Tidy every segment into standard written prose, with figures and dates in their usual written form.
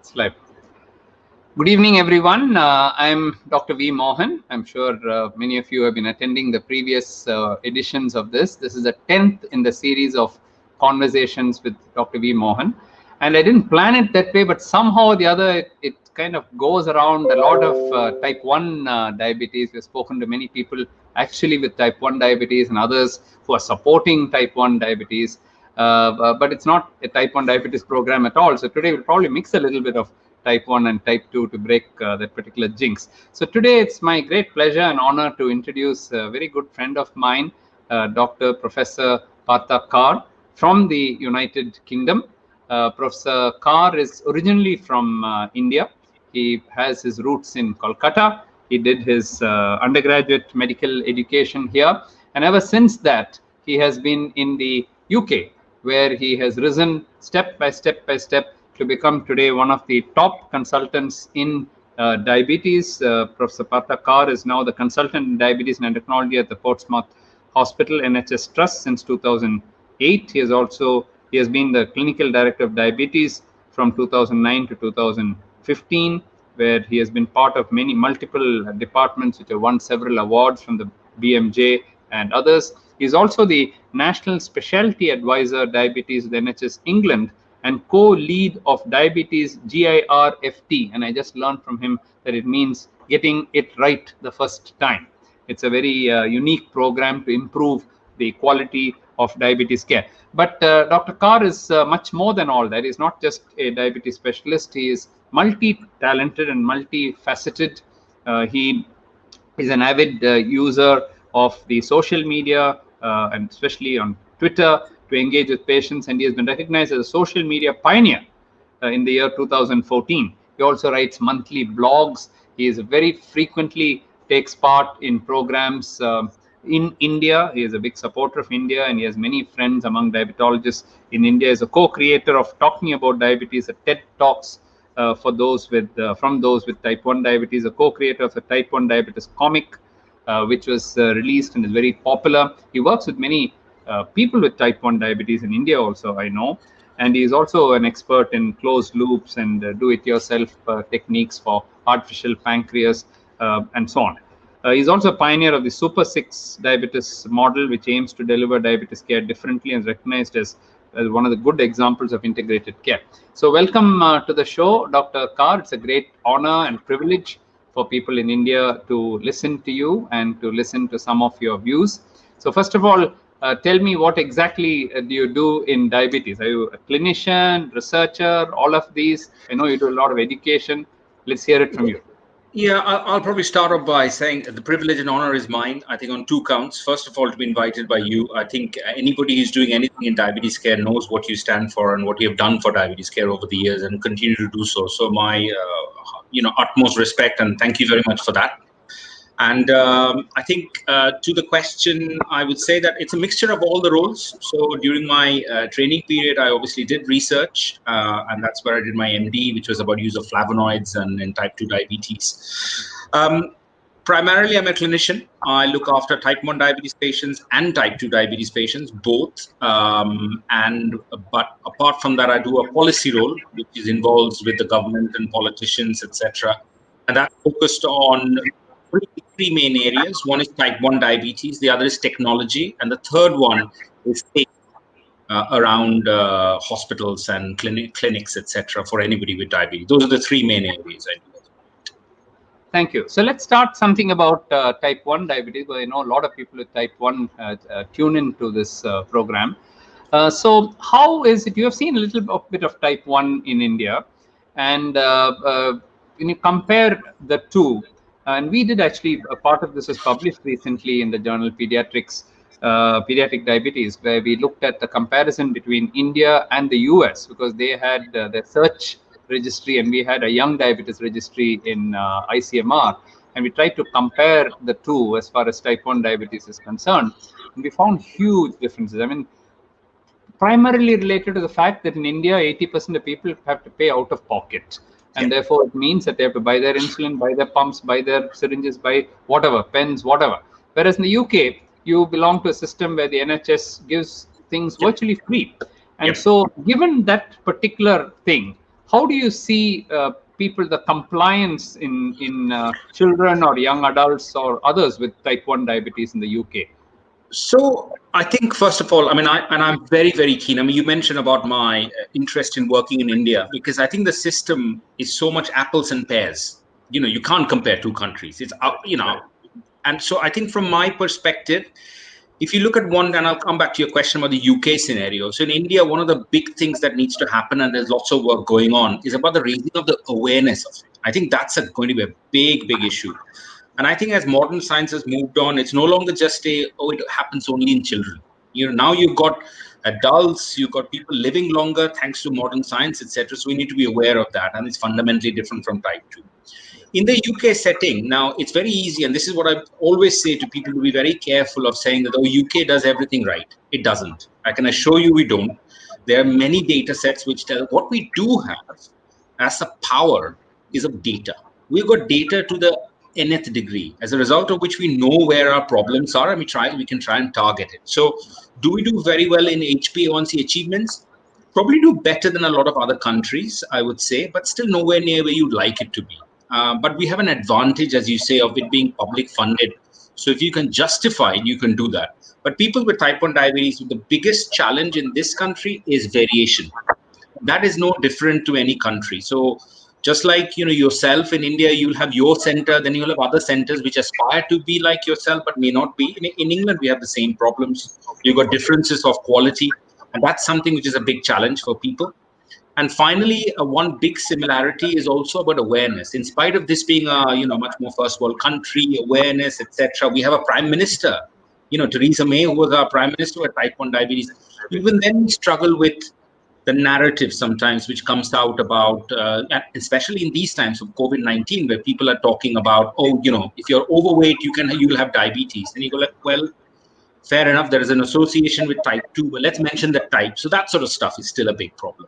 It's live. Good evening, everyone. I'm Dr.V. Mohan. I'm sure many of you have been attending the previous editions of this. This is the 10th in the series of conversations with Dr.V. Mohan. And I didn't plan it that way, but somehow or the other, it kind of goes around a lot of type 1 diabetes. We've spoken to many people actually with type 1 diabetes and others who are supporting type 1 diabetes. But it's not a type 1 diabetes program at all. So today we'll probably mix a little bit of type 1 and type 2 to break that particular jinx. So today it's my great pleasure and honor to introduce a very good friend of mine, Dr. Professor Partha from the United Kingdom. Professor Kaur is originally from India. He has his roots in Kolkata. He did his undergraduate medical education here. And ever since that, he has been in the UK, where he has risen step by step to become today one of the top consultants in diabetes. Professor Partha is now the consultant in diabetes and endocrinology at the Portsmouth Hospital NHS Trust since 2008. He has been the clinical director of diabetes from 2009 to 2015, where he has been part of multiple departments which have won several awards from the BMJ and others. He is also the National Specialty Advisor Diabetes at the NHS England and co-lead of Diabetes GIRFT. And I just learned from him that it means getting it right the first time. It's a very unique program to improve the quality of diabetes care. But Dr. Kaur is much more than all that. He's not just a diabetes specialist. He is multi-talented and multifaceted. He is an avid user of the social media and especially on Twitter to engage with patients, and he has been recognized as a social media pioneer in the year 2014. He also writes monthly blogs. He is very frequently takes part in programs in India. He is a big supporter of India, and he has many friends among diabetologists in India. He is a co-creator of Talking About Diabetes, a TED Talks for those with from those with type 1 diabetes, a co-creator of the type 1 diabetes comic, which was released and is very popular. He works with many people with type 1 diabetes in India also, I know. And he is also an expert in closed loops and do-it-yourself techniques for artificial pancreas and so on. He's also a pioneer of the Super 6 diabetes model, which aims to deliver diabetes care differently and is recognized as one of the good examples of integrated care. So welcome to the show, Dr. Kaur. It's a great honor and privilege for people in India to listen to you and to listen to some of your views. So first of all, tell me, what exactly do you do in diabetes? Are you a clinician, researcher, all of these? I know you do a lot of education. Let's hear it from you. Yeah, I'll probably start off by saying the privilege and honor is mine, I think, on two counts. First of all, to be invited by you. I think anybody who's doing anything in diabetes care knows what you stand for and what you have done for diabetes care over the years and continue to do so. So my utmost respect, and thank you very much for that. And I think to the question, I would say that it's a mixture of all the roles. So during my training period, I obviously did research, and that's where I did my MD, which was about use of flavonoids and type 2 diabetes. Primarily, I'm a clinician. I look after type 1 diabetes patients and type 2 diabetes patients, both. But apart from that, I do a policy role, which is involved with the government and politicians, etc. And that's focused on three main areas. One is type 1 diabetes, the other is technology, and the third one is around hospitals and clinics, etc. for anybody with diabetes. Those are the three main areas I do. Thank you. So let's start something about type 1 diabetes, because I know a lot of people with type 1 tune into this program. So how is it, you have seen a little bit of type 1 in India, and when you compare the two, and we did actually, a part of this was published recently in the journal Pediatric Diabetes, where we looked at the comparison between India and the US, because they had their search registry and we had a young diabetes registry in ICMR, and we tried to compare the two as far as type 1 diabetes is concerned, and we found huge differences. I mean, primarily related to the fact that in India, 80% of people have to pay out of pocket. And therefore, it means that they have to buy their insulin, buy their pumps, buy their syringes, buy whatever, pens, whatever. Whereas in the UK, you belong to a system where the NHS gives things virtually free. And so given that particular thing, how do you see people, the compliance in children or young adults or others with type 1 diabetes in the UK? So I think, first of all, I mean, I'm very, very keen. I mean, you mentioned about my interest in working in India, because I think the system is so much apples and pears. You can't compare two countries. It's, and so I think from my perspective, if you look at one, and I'll come back to your question about the UK scenario. So in India, one of the big things that needs to happen, and there's lots of work going on, is about the raising of the awareness of it. I think that's going to be a big, big issue. And I think as modern science has moved on, it's no longer just it happens only in children. Now you've got adults, you've got people living longer thanks to modern science, etc. So we need to be aware of that, and it's fundamentally different from type 2. In the UK setting, now it's very easy, and this is what I always say to people, to be very careful of saying that the UK does everything right. It doesn't. I can assure you we don't. There are many data sets which tell what we do have as a power is of data. We've got data to the nth degree, as a result of which we know where our problems are, and we can try and target it. So do we do very well in HbA1c achievements? Probably do better than a lot of other countries, I would say, but still nowhere near where you'd like it to be. But we have an advantage, as you say, of it being public funded. So if you can justify it, you can do that. But people with type 1 diabetes, the biggest challenge in this country is variation. That is no different to any country. So just like yourself in India, you'll have your center, then you'll have other centers which aspire to be like yourself but may not be. In England, we have the same problems. You've got differences of quality, and that's something which is a big challenge for people. And finally, one big similarity is also about awareness. In spite of this being a much more first world country, awareness, etc., we have a prime minister, Theresa May, who was our prime minister with type 1 diabetes. Even then, we struggle with the narrative sometimes which comes out about, especially in these times of COVID-19, where people are talking about, if you're overweight, you will have diabetes. And you go like, well, fair enough, there is an association with type 2, but let's mention the type. So that sort of stuff is still a big problem.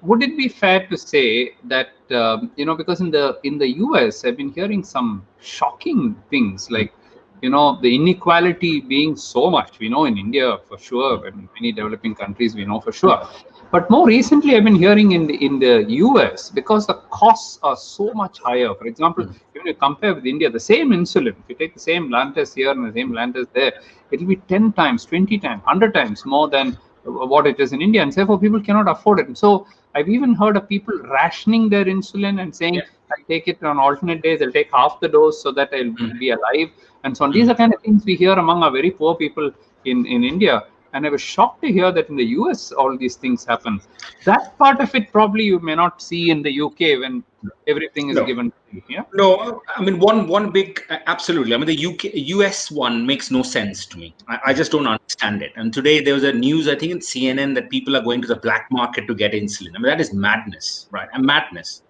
Would it be fair to say that because in the US, I've been hearing some shocking things like the inequality being so much. We know in India for sure, and many developing countries we know for sure. But more recently, I've been hearing in the US, because the costs are so much higher. For example, when you compare with India, the same insulin, if you take the same land test here and the same land test there, it will be 10 times, 20 times, 100 times more than what it is in India, and therefore people cannot afford it. And so I've even heard of people rationing their insulin and saying, I take it on alternate days, I'll take half the dose so that I'll be alive, and so on. These are kind of things we hear among our very poor people in India. And I was shocked to hear that in the US, all these things happen. That part of it probably you may not see in the UK when everything is given to you. Yeah? No, I mean, one big, absolutely. I mean, the US one makes no sense to me. I just don't understand it. And today there was a news, I think in CNN, that people are going to the black market to get insulin. I mean, that is madness, right? And madness.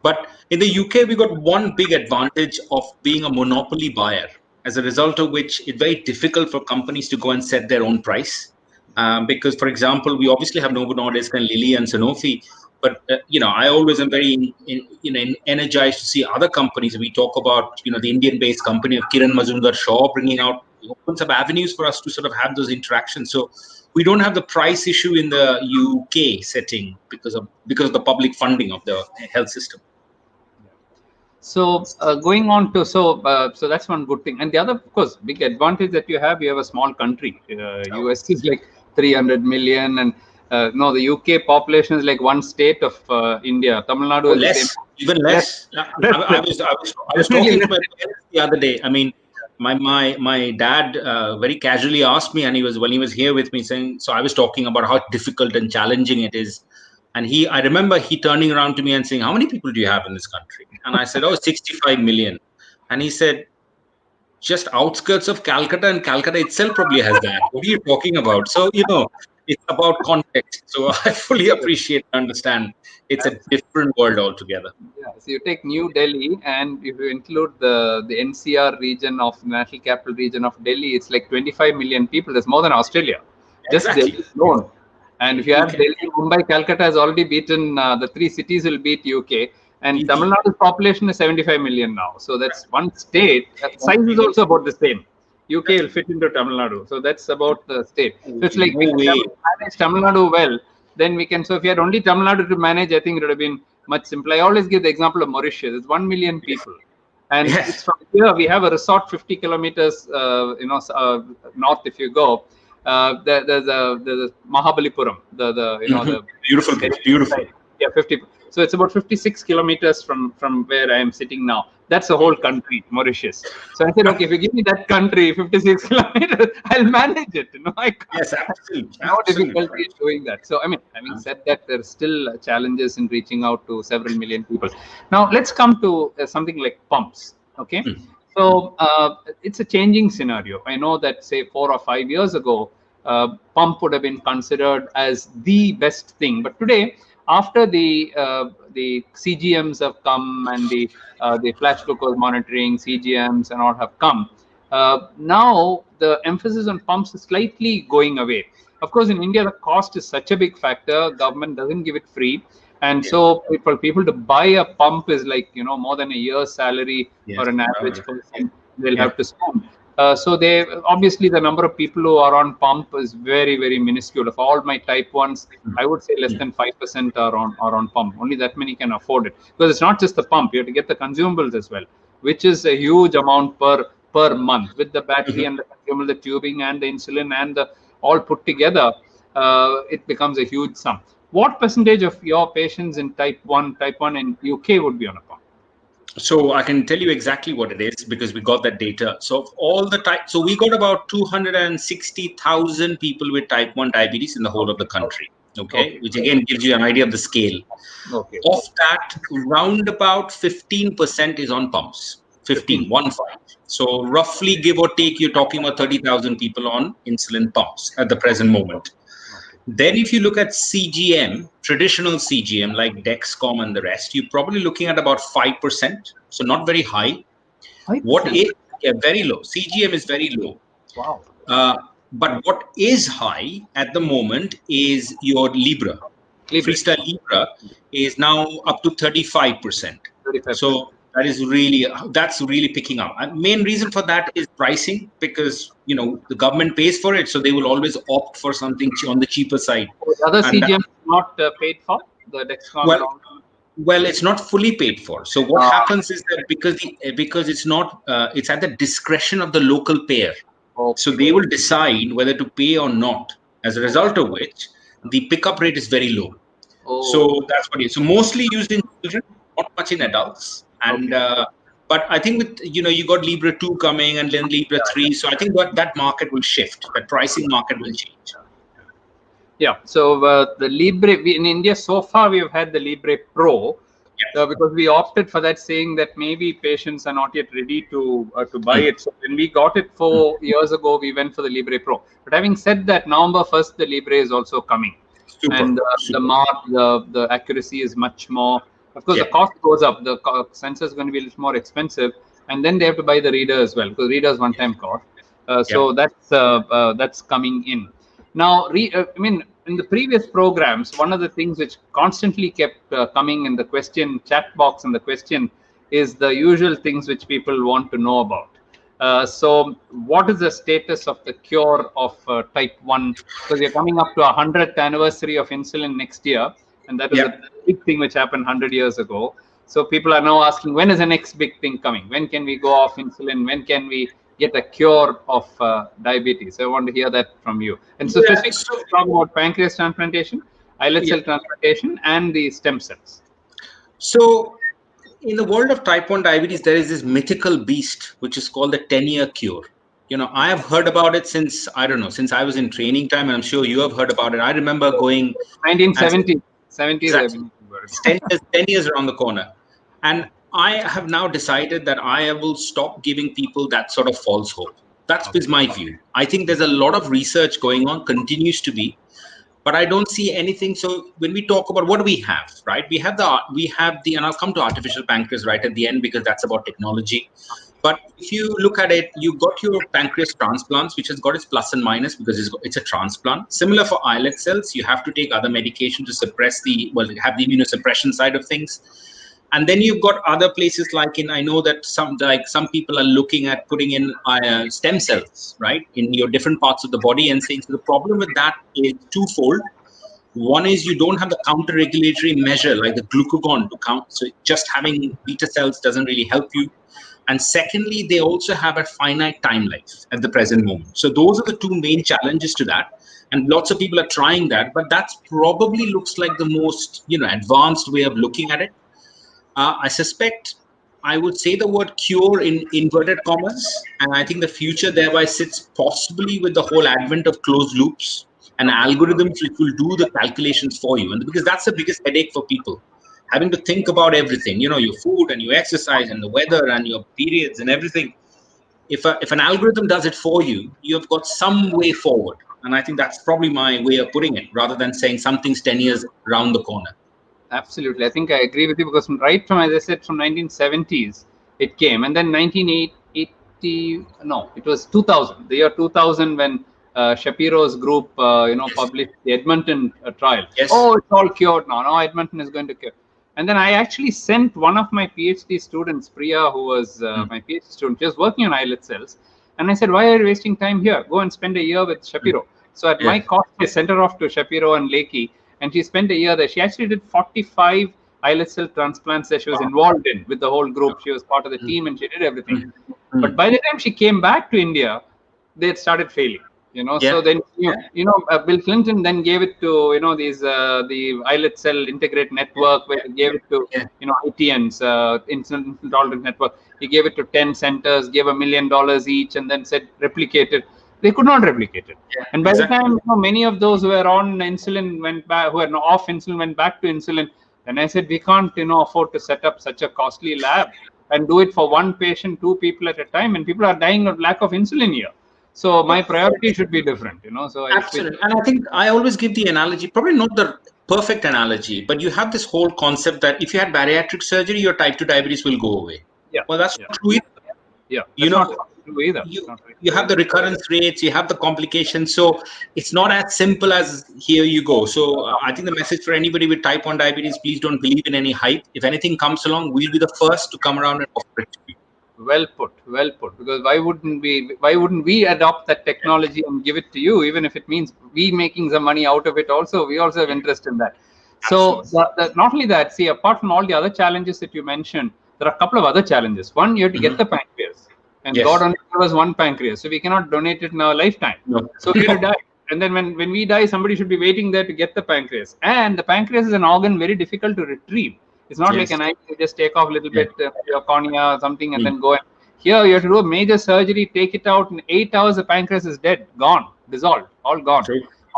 But in the UK, we got one big advantage of being a monopoly buyer, as a result of which it's very difficult for companies to go and set their own price. Because, for example, we obviously have Novo Nordisk and Lilly and Sanofi. But, I always am very energized to see other companies. We talk about, the Indian-based company of Kiran Mazumdar-Shaw bringing out, opens up avenues for us to sort of have those interactions. So we don't have the price issue in the UK setting because of the public funding of the health system. So going on to, so that's one good thing. And the other, of course, big advantage that you have a small country. US is like 300 million, and no, the UK population is like one state of India. Tamil Nadu is less, even less. I was talking to my parents the other day. I mean, my dad very casually asked me, and when he was here with me, saying, so I was talking about how difficult and challenging it is. And I remember he turning around to me and saying, how many people do you have in this country? And I said, 65 million. And he said, just outskirts of Calcutta, and Calcutta itself probably has that. What are you talking about? So, it's about context. So I fully appreciate and understand it's a different world altogether. Yeah. So you take New Delhi, and if you include the NCR region of National Capital Region of Delhi, it's like 25 million people. That's more than Australia. Just Exactly. Delhi alone. And if you have Delhi, Mumbai, Calcutta has already beaten, the three cities will beat UK. And Tamil Nadu's population is 75 million now. So that's one state. Size is also about the same. UK will fit into Tamil Nadu. So that's about the state. So it's like we manage Tamil Nadu well, then we can. So if you had only Tamil Nadu to manage, I think it would have been much simpler. I always give the example of Mauritius. It's 1 million people. And Yes. it's from here, we have a resort 50 kilometers, north if you go. There's a Mahabalipuram, the Beautiful place, beautiful. Yeah, 50. So it's about 56 kilometers from where I am sitting now. That's the whole country, Mauritius. So I said, okay, if you give me that country, 56 kilometers, I'll manage it. I can't. Yes, absolutely. No difficulty in doing that. So, I mean, having said that, there are still challenges in reaching out to several million people. Now, let's come to something like pumps. Okay. So, it's a changing scenario. I know that, say, 4 or 5 years ago, pump would have been considered as the best thing. But today, after the CGMs have come and the flash glucose monitoring, CGMs and all have come, now the emphasis on pumps is slightly going away. Of course, in India, the cost is such a big factor. Government doesn't give it free. And so for people to buy a pump is like, more than a year's salary for an average person they'll have to spend. So they obviously the number of people who are on pump is very, very minuscule. Of all my type 1s, I would say less than 5% are on pump. Only that many can afford it, because it's not just the pump. You have to get the consumables as well, which is a huge amount per month, with the battery and the consumable, the tubing and the insulin and the all put together. It becomes a huge sum. What percentage of your patients in type 1 in UK would be on a pump? So I can tell you exactly what it is, because we got that data. So all the so we got about 260,000 people with type 1 diabetes in the whole of the country. Okay. Which again gives you an idea of the scale. Okay. Of that, round about 15% is on pumps. 15. So roughly, give or take, you're talking about 30,000 people on insulin pumps at the present moment. Then if you look at CGM, traditional CGM like Dexcom and the rest, you're probably looking at about 5%. So not very high. 5%? What is very low. CGM is very low. Wow. But what is high at the moment is your Libre. Freestyle Libre is now up to 35%. 35%. So that's really picking up. And main reason for that is pricing, because the government pays for it, so they will always opt for something on the cheaper side. The other CGM is not paid for, the Dexcom. Well, it's not fully paid for. So what happens is that because it's not it's at the discretion of the local payer. So they will decide whether to pay or not. As a result of which, the pickup rate is very low. So that's what it is. So mostly used in children, not much in adults. And but I think with you got Libre 2 coming and then Libre 3. So I think that market will shift. That pricing market will change. Yeah. So the Libre in India so far we have had the Libre Pro. Because we opted for that, saying that maybe patients are not yet ready to buy it. So when we got it 4 years ago, we went for the Libre Pro. But having said that, November 1st, the Libre is also coming. Super, and the accuracy is much more. Of course, the cost goes up. The sensor is going to be a little more expensive, and then they have to buy the reader as well, because reader is one-time cost. So that's coming in. Now, I mean, in the previous programs, one of the things which constantly kept coming in the question chat box and the question is the usual things which people want to know about. So what is the status of the cure of type 1? Because we're coming up to 100th anniversary of insulin next year, and that is a big thing which happened 100 years ago. So people are now asking, when is the next big thing coming? When can we go off insulin? When can we get a cure of diabetes? I want to hear that from you. And so specifically talk about pancreas transplantation, islet cell transplantation, and the stem cells. So in the world of type 1 diabetes, there is this mythical beast, which is called the 10-year cure. I have heard about it since I was in training time, and I'm sure you have heard about it. I remember going 1970s. 10 years around the corner. And I have now decided that I will stop giving people that sort of false hope. That is my view. I think there's a lot of research going on, continues to be, but I don't see anything. So when we talk about what do we have, right? We have the, and I'll come to artificial pancreas right at the end, because that's about technology. But if you look at it, you've got your pancreas transplants, which has got its plus and minus because it's a transplant. Similar for islet cells, you have to take other medication to suppress have the immunosuppression side of things. And then you've got other places I know that some people are looking at putting in stem cells, right, in your different parts of the body and saying, so the problem with that is twofold. One is you don't have the counter-regulatory measure like the glucagon to count. So just having beta cells doesn't really help you. And secondly, they also have a finite time life at the present moment. So those are the two main challenges to that. And lots of people are trying that, but that's probably looks like the most, advanced way of looking at it. I suspect I would say the word cure in inverted commas, and I think the future thereby sits possibly with the whole advent of closed loops and algorithms which will do the calculations for you. And because that's the biggest headache for people, having to think about everything, your food and your exercise and the weather and your periods and everything. If an algorithm does it for you, you've got some way forward. And I think that's probably my way of putting it, rather than saying something's 10 years around the corner. Absolutely. I think I agree with you, because right from, as I said, from 1970s, it came. And then 1980, no, it was 2000, the year 2000, when Shapiro's group, published the Edmonton trial. Yes. Oh, it's all cured now. No, Edmonton is going to cure. And then I actually sent one of my PhD students, Priya, who was my PhD student. She was working on islet cells. And I said, why are you wasting time here? Go and spend a year with Shapiro. So at my cost, I sent her off to Shapiro and Lakey. And she spent a year there. She actually did 45 islet cell transplants that she was involved in with the whole group. She was part of the team and she did everything. But by the time she came back to India, they had started failing. So then Bill Clinton then gave it to the islet cell integrate network, where he gave it to ITNs, insulin tolerant network. He gave it to 10 centers, gave $1 million each, and then said replicate it. They could not replicate it. And by the time many of those who were on insulin went back, who were off insulin went back to insulin. And I said, we can't afford to set up such a costly lab and do it for one patient, two people at a time, and people are dying of lack of insulin here. So my priority should be different, So absolutely. And I think I always give the analogy, probably not the perfect analogy, but you have this whole concept that if you had bariatric surgery, your type 2 diabetes will go away. Yeah. Well, that's not true either. Yeah. Not true either. You have the recurrence rates, you have the complications. So it's not as simple as here you go. So I think the message for anybody with type 1 diabetes, please don't believe in any hype. If anything comes along, we'll be the first to come around and offer it to you. Well put. Because why wouldn't we adopt that technology and give it to you, even if it means we making some money out of it? Also, we also have interest in that. So not only that, see, apart from all the other challenges that you mentioned, there are a couple of other challenges. One, you have to get the pancreas, and God only gave us one pancreas, so we cannot donate it in our lifetime. No. So we have to die. And then when we die, somebody should be waiting there to get the pancreas. And the pancreas is an organ very difficult to retrieve. It's not like an eye, you just take off a little bit your cornea or something and then go. Here you have to do a major surgery, take it out. In 8 hours, the pancreas is dead, gone, dissolved, all gone,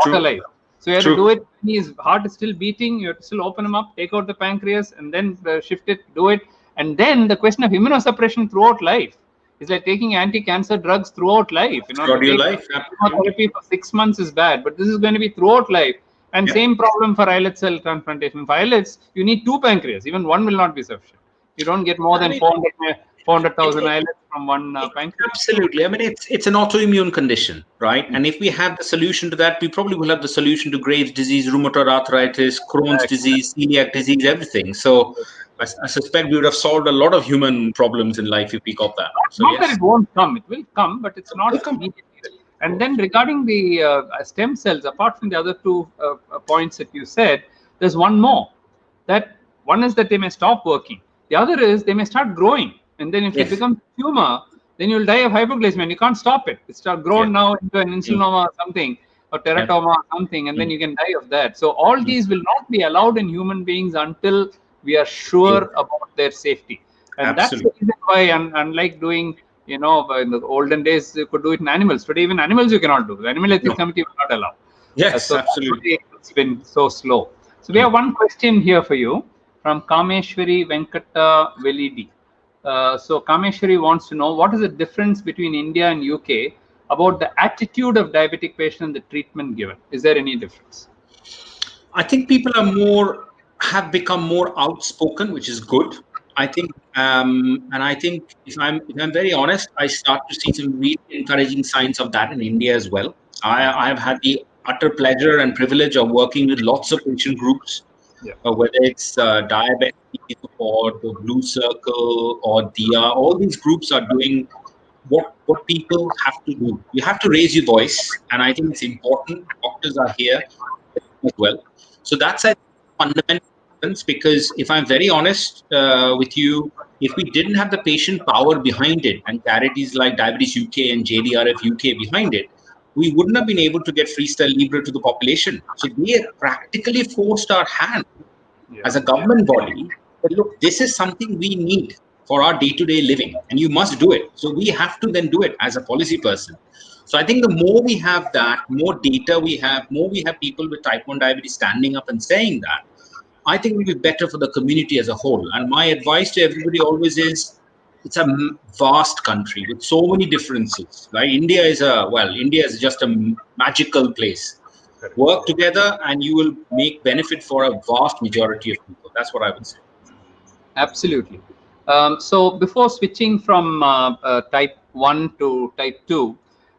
not alive. So you have to do it. His heart is still beating. You have to still open him up, take out the pancreas, and then shift it, do it. And then the question of immunosuppression throughout life. It's like taking anti-cancer drugs throughout life. Throughout your life. Chemotherapy for 6 months is bad, but this is going to be throughout life. And same problem for islet cell transplantation. For islets, you need 2 pancreas. Even one will not be sufficient. You don't get more than 400,000 islets from one pancreas. Absolutely. I mean, it's an autoimmune condition, right? And if we have the solution to that, we probably will have the solution to Graves' disease, rheumatoid arthritis, Crohn's disease, celiac disease, everything. So I suspect we would have solved a lot of human problems in life if we got that. So, not that it won't come. It will come, but it's not immediate. And then regarding the stem cells, apart from the other two points that you said, there's one more. That one is that they may stop working. The other is they may start growing. And then if it becomes tumor, then you'll die of hypoglycemia and you can't stop it. It's grown now into an insulinoma or something, or teratoma or something, and then you can die of that. So all these will not be allowed in human beings until we are sure about their safety. And that's the reason why, unlike doing, in the olden days, you could do it in animals. Today, even animals you cannot do. The Animal Ethics Committee will not allow. Yes, so absolutely. It's been so slow. So we have one question here for you from Kameshwari Venkata Velidi. So Kameshwari wants to know, what is the difference between India and UK about the attitude of diabetic patients and the treatment given? Is there any difference? I think people have become more outspoken, which is good. I think, and I think if I'm very honest, I start to see some really encouraging signs of that in India as well. I've had the utter pleasure and privilege of working with lots of patient groups, whether it's diabetes or the Blue Circle or DIA. All these groups are doing what people have to do. You have to raise your voice, and I think it's important. Doctors are here. as well. So that's a fundamental difference, because if I'm very honest with you, if we didn't have the patient power behind it and charities like Diabetes UK and JDRF UK behind it, we wouldn't have been able to get Freestyle Libre to the population. So they practically forced our hand as a government body that, look, this is something we need for our day-to-day living, and you must do it. So we have to then do it as a policy person. So I think the more we have that, more data we have, more we have people with type 1 diabetes standing up and saying that, I think it will be better for the community as a whole. And my advice to everybody always is, it's a vast country with so many differences, right? India is just a magical place. Work together and you will make benefit for a vast majority of people. That's what I would say. Absolutely. So before switching from type 1 to type 2,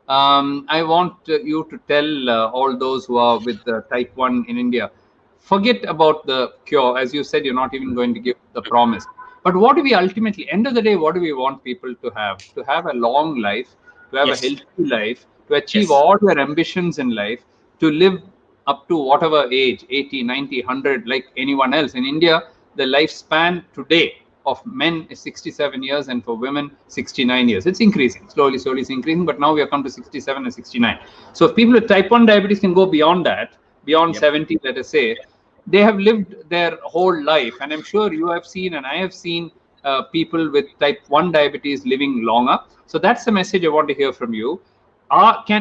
I want you to tell all those who are with type 1 in India, forget about the cure. As you said, you're not even going to give the promise. But what do we ultimately, end of the day, what do we want people to have? To have a long life, to have a healthy life, to achieve all their ambitions in life, to live up to whatever age, 80, 90, 100, like anyone else. In India, the lifespan today of men is 67 years and for women 69 years. It's increasing, slowly it's increasing, but now we have come to 67 and 69. So if people with type 1 diabetes can go beyond that, beyond 70, let us say, they have lived their whole life. And I'm sure you have seen, and I have seen people with type 1 diabetes living longer. So that's the message I want to hear from you.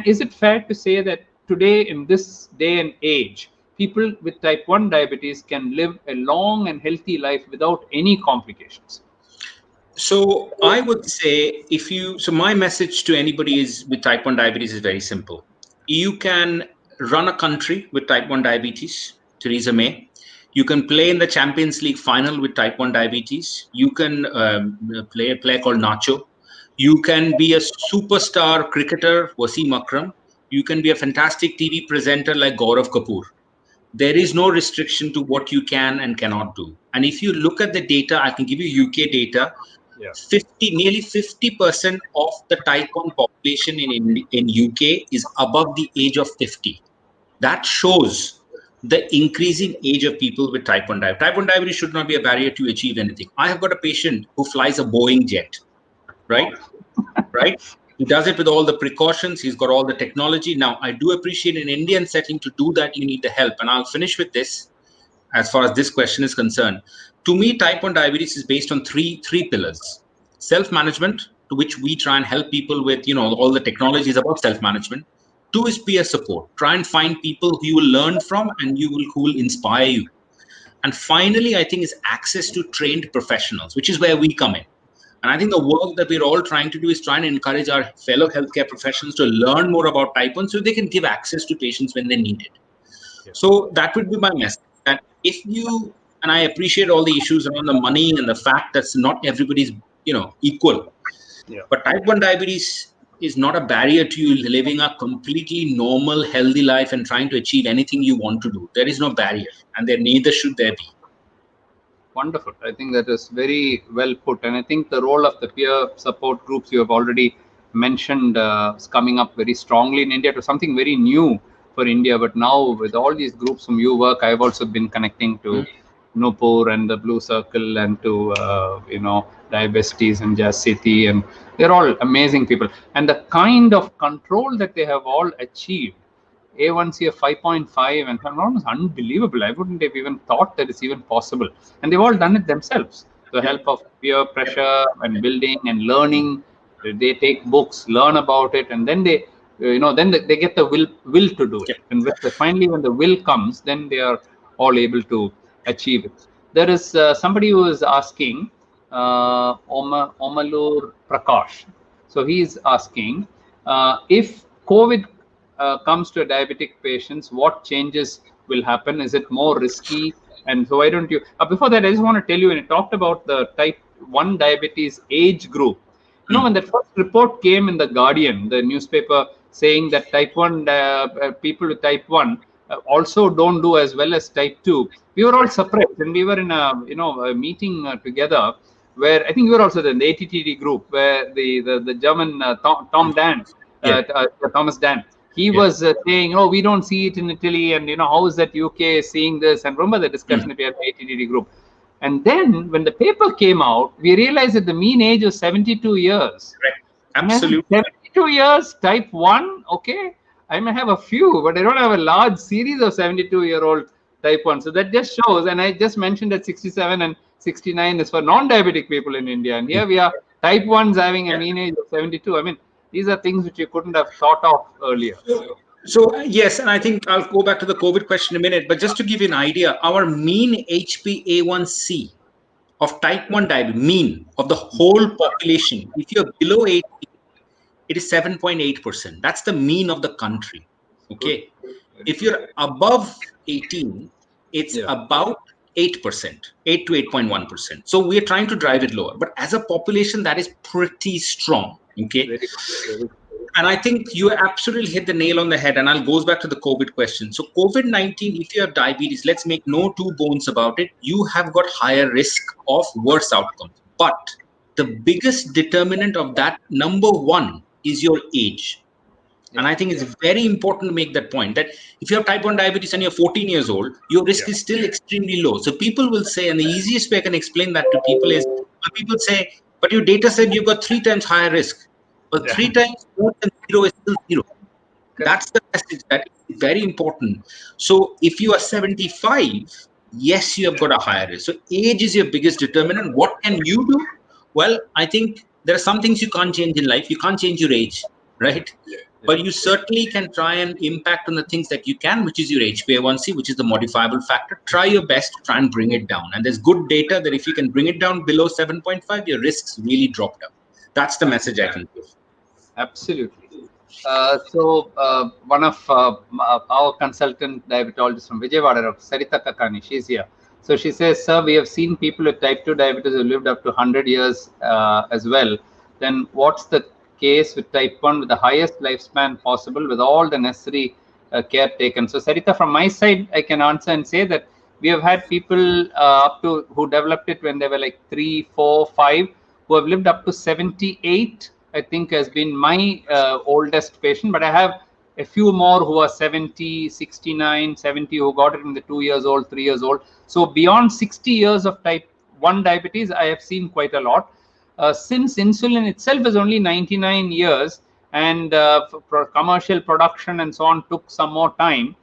Is it fair to say that today, in this day and age, people with type 1 diabetes can live a long and healthy life without any complications? So I would say, so my message to anybody with type 1 diabetes is very simple. You can run a country with type 1 diabetes, Theresa May. You can play in the Champions League final with type 1 diabetes. You can play a player called Nacho. You can be a superstar cricketer, Wasim Akram. You can be a fantastic TV presenter like Gaurav Kapoor. There is no restriction to what you can and cannot do. And if you look at the data, I can give you UK data. Nearly 50% of the type 1 population in UK is above the age of 50. That shows the increasing age of people with type 1 diabetes. Type 1 diabetes should not be a barrier to achieve anything. I have got a patient who flies a Boeing jet, right? He does it with all the precautions. He's got all the technology. Now, I do appreciate in Indian setting, to do that, you need the help. And I'll finish with this as far as this question is concerned. To me, type 1 diabetes is based on three pillars. Self-management, to which we try and help people with, all the technologies about self-management. 2 is peer support. Try and find people who you will learn from and who will inspire you. And finally, I think, is access to trained professionals, which is where we come in. And I think the work that we're all trying to do is trying to encourage our fellow healthcare professionals to learn more about type 1 so they can give access to patients when they need it. So that would be my message. That and I appreciate all the issues around the money and the fact that not everybody's, equal. But type 1 diabetes is not a barrier to you living a completely normal, healthy life and trying to achieve anything you want to do. There is no barrier, and neither should there be. Wonderful. I think that is very well put. And I think the role of the peer support groups you have already mentioned is coming up very strongly in India to something very new for India. But now with all these groups whom you work, I've also been connecting to Nupur and the Blue Circle and to, Diabetes and Jasiti. And they're all amazing people. And the kind of control that they have all achieved, A1C of 5.5 and almost unbelievable. I wouldn't have even thought that it's even possible. And they've all done it themselves. The help of peer pressure and building and learning. They take books, learn about it, and then they, they get the will to do it. And finally, when the will comes, then they are all able to achieve it. There is somebody who is asking, Omalur Prakash. So he is asking, if COVID comes to diabetic patients, what changes will happen? Is it more risky? And so why don't you, before that, I just want to tell you, when you talked about the type 1 diabetes age group, when that first report came in the Guardian, the newspaper, saying that type 1 people with type 1 also don't do as well as type 2, we were all surprised. And we were in a meeting together where I think you were also in the ATTD group, where the German Thomas Dan, he was saying, "Oh, we don't see it in Italy, and how is that UK is seeing this?" And remember the discussion that we had in the ATDD group. And then when the paper came out, we realized that the mean age was 72 years. Correct. Absolutely. 72 years, type 1, okay. I may have a few, but I don't have a large series of 72-year-old type 1. So that just shows, and I just mentioned that 67 and 69 is for non-diabetic people in India. And here we are, type 1s having a mean age of 72. I mean, these are things which you couldn't have thought of earlier. So yes, and I think I'll go back to the COVID question in a minute, but just to give you an idea, our mean HbA1c of type 1 diabetes, mean of the whole population, if you're below 80, it is 7.8%. That's the mean of the country. Okay. If you're above 18, it's about 8%, 8 to 8.1%. So we're trying to drive it lower. But as a population, that is pretty strong. Okay. Very good. And I think you absolutely hit the nail on the head. And I'll goes back to the COVID question. So COVID-19, if you have diabetes, let's make no two bones about it, you have got higher risk of worse outcomes. But the biggest determinant of that, number one, is your age. And I think it's very important to make that point, that if you have type 1 diabetes and you're 14 years old, your risk is still extremely low. So people will say, and the easiest way I can explain that to people is, people say, but your data said you've got 3 times higher risk. But 3 times more than 0 is still 0. That's the message. That is very important. So if you are 75, yes, you have got a higher risk. So age is your biggest determinant. What can you do? Well, I think there are some things you can't change in life. You can't change your age, right? But you certainly can try and impact on the things that you can, which is your HbA1c, which is the modifiable factor. Try your best to try and bring it down. And there's good data that if you can bring it down below 7.5, your risks really drop down. That's the message I can give. Absolutely. So one of our consultant diabetologists from Vijayawada, Sarita Kakani, she's here. So she says, "Sir, we have seen people with type 2 diabetes who lived up to 100 years as well. Then what's the case with type 1 with the highest lifespan possible with all the necessary care taken?" So Sarita, from my side, I can answer and say that we have had people up to who developed it when they were like 3, 4, 5, who have lived up to 78. I think has been my oldest patient, but I have a few more who are 70, 69, 70 who got it in the 2 years old, 3 years old. So beyond 60 years of type 1 diabetes, I have seen quite a lot. Since insulin itself is only 99 years and for commercial production and so on took some more time,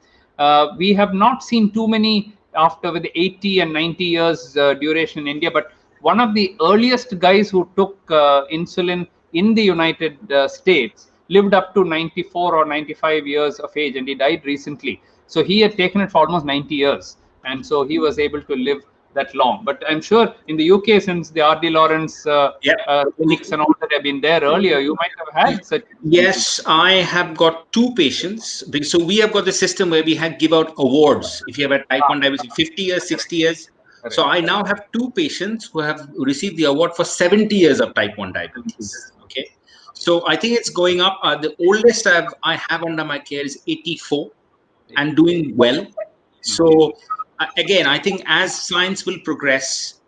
we have not seen too many after with 80 and 90 years duration in India. But one of the earliest guys who took insulin in the United States lived up to 94 or 95 years of age, and he died recently. So he had taken it for almost 90 years, and so he was able to live that long. But I'm sure in the UK, since the R.D. Lawrence clinics and all that have been there earlier, you might have had such. Yes, I have got 2 patients. So we have got the system where we give out awards. If you have a type 1 diabetes, 50 years, 60 years. So I now have 2 patients who have received the award for 70 years of type 1 diabetes. Okay. So I think it's going up. The oldest I have under my care is 84 and doing well. So again, I think as science will progress,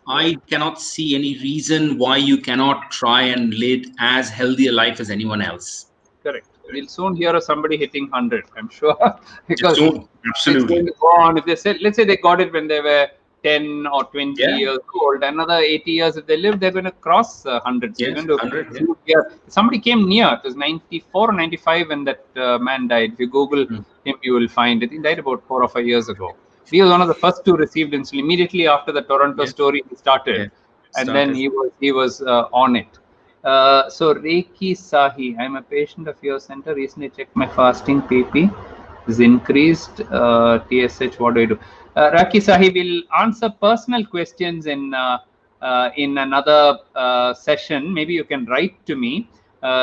I cannot see any reason why you cannot try and lead as healthy a life as anyone else. Correct. We'll soon hear of somebody hitting 100, I'm sure. Because soon. Absolutely. It's going to go on. If they said, let's say they got it when they were 10 or 20 years old, another 80 years if they live, they're going to cross 100. So 100, somebody came near. It was 94 or 95 when that man died. If you Google him, you will find it. He died about 4 or 5 years ago. He was one of the first to receive insulin. Immediately after the Toronto story, he started. And then he was on it. So Reiki Sahi, I'm a patient of your center. Recently checked my fasting PP is increased. TSH, what do I do? Raki Sahi will answer personal questions in another session. Maybe you can write to me.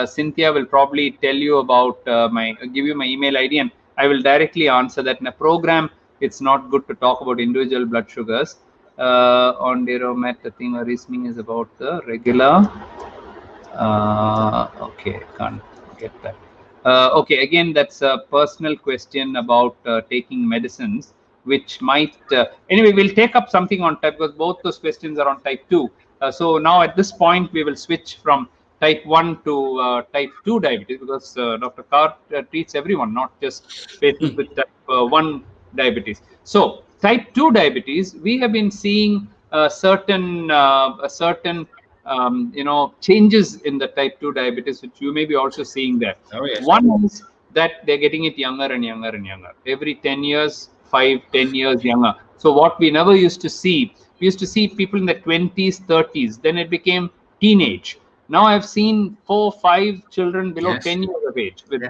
Cynthia will probably tell you about give you my email ID, and I will directly answer that. In a program, it's not good to talk about individual blood sugars. On Deromet, the thing or reasoning is about the regular. Okay, can't get that. Okay, again, that's a personal question about taking medicines, which might anyway, we'll take up something on type, because both those questions are on type 2. So now at this point we will switch from type 1 to type 2 diabetes, because Dr. Carr treats everyone, not just patients with type 1 diabetes. So type 2 diabetes, we have been seeing certain changes in the type 2 diabetes, which you may be also seeing there. Oh, yes. One is that they're getting it younger and younger and younger. Every 10 years, 5-10 years younger. So what we never used to see, we used to see people in the 20s, 30s. Then it became teenage. Now I've seen 4-5 children below Yes. 10 years of age with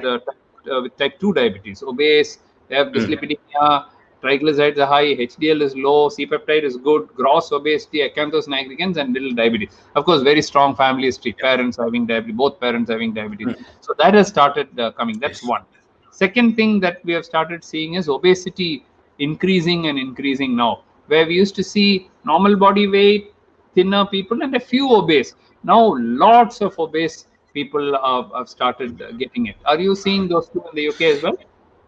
type 2 diabetes, obese. They have dyslipidemia, triglycerides are high, HDL is low, C-peptide is good, gross obesity, acanthosis nigricans, and little diabetes. Of course, very strong family history, parents having diabetes, both parents having diabetes. So that has started coming. That's one. Second thing that we have started seeing is obesity increasing and increasing now, where we used to see normal body weight, thinner people, and a few obese. Now, lots of obese people have started getting it. Are you seeing those two in the UK as well?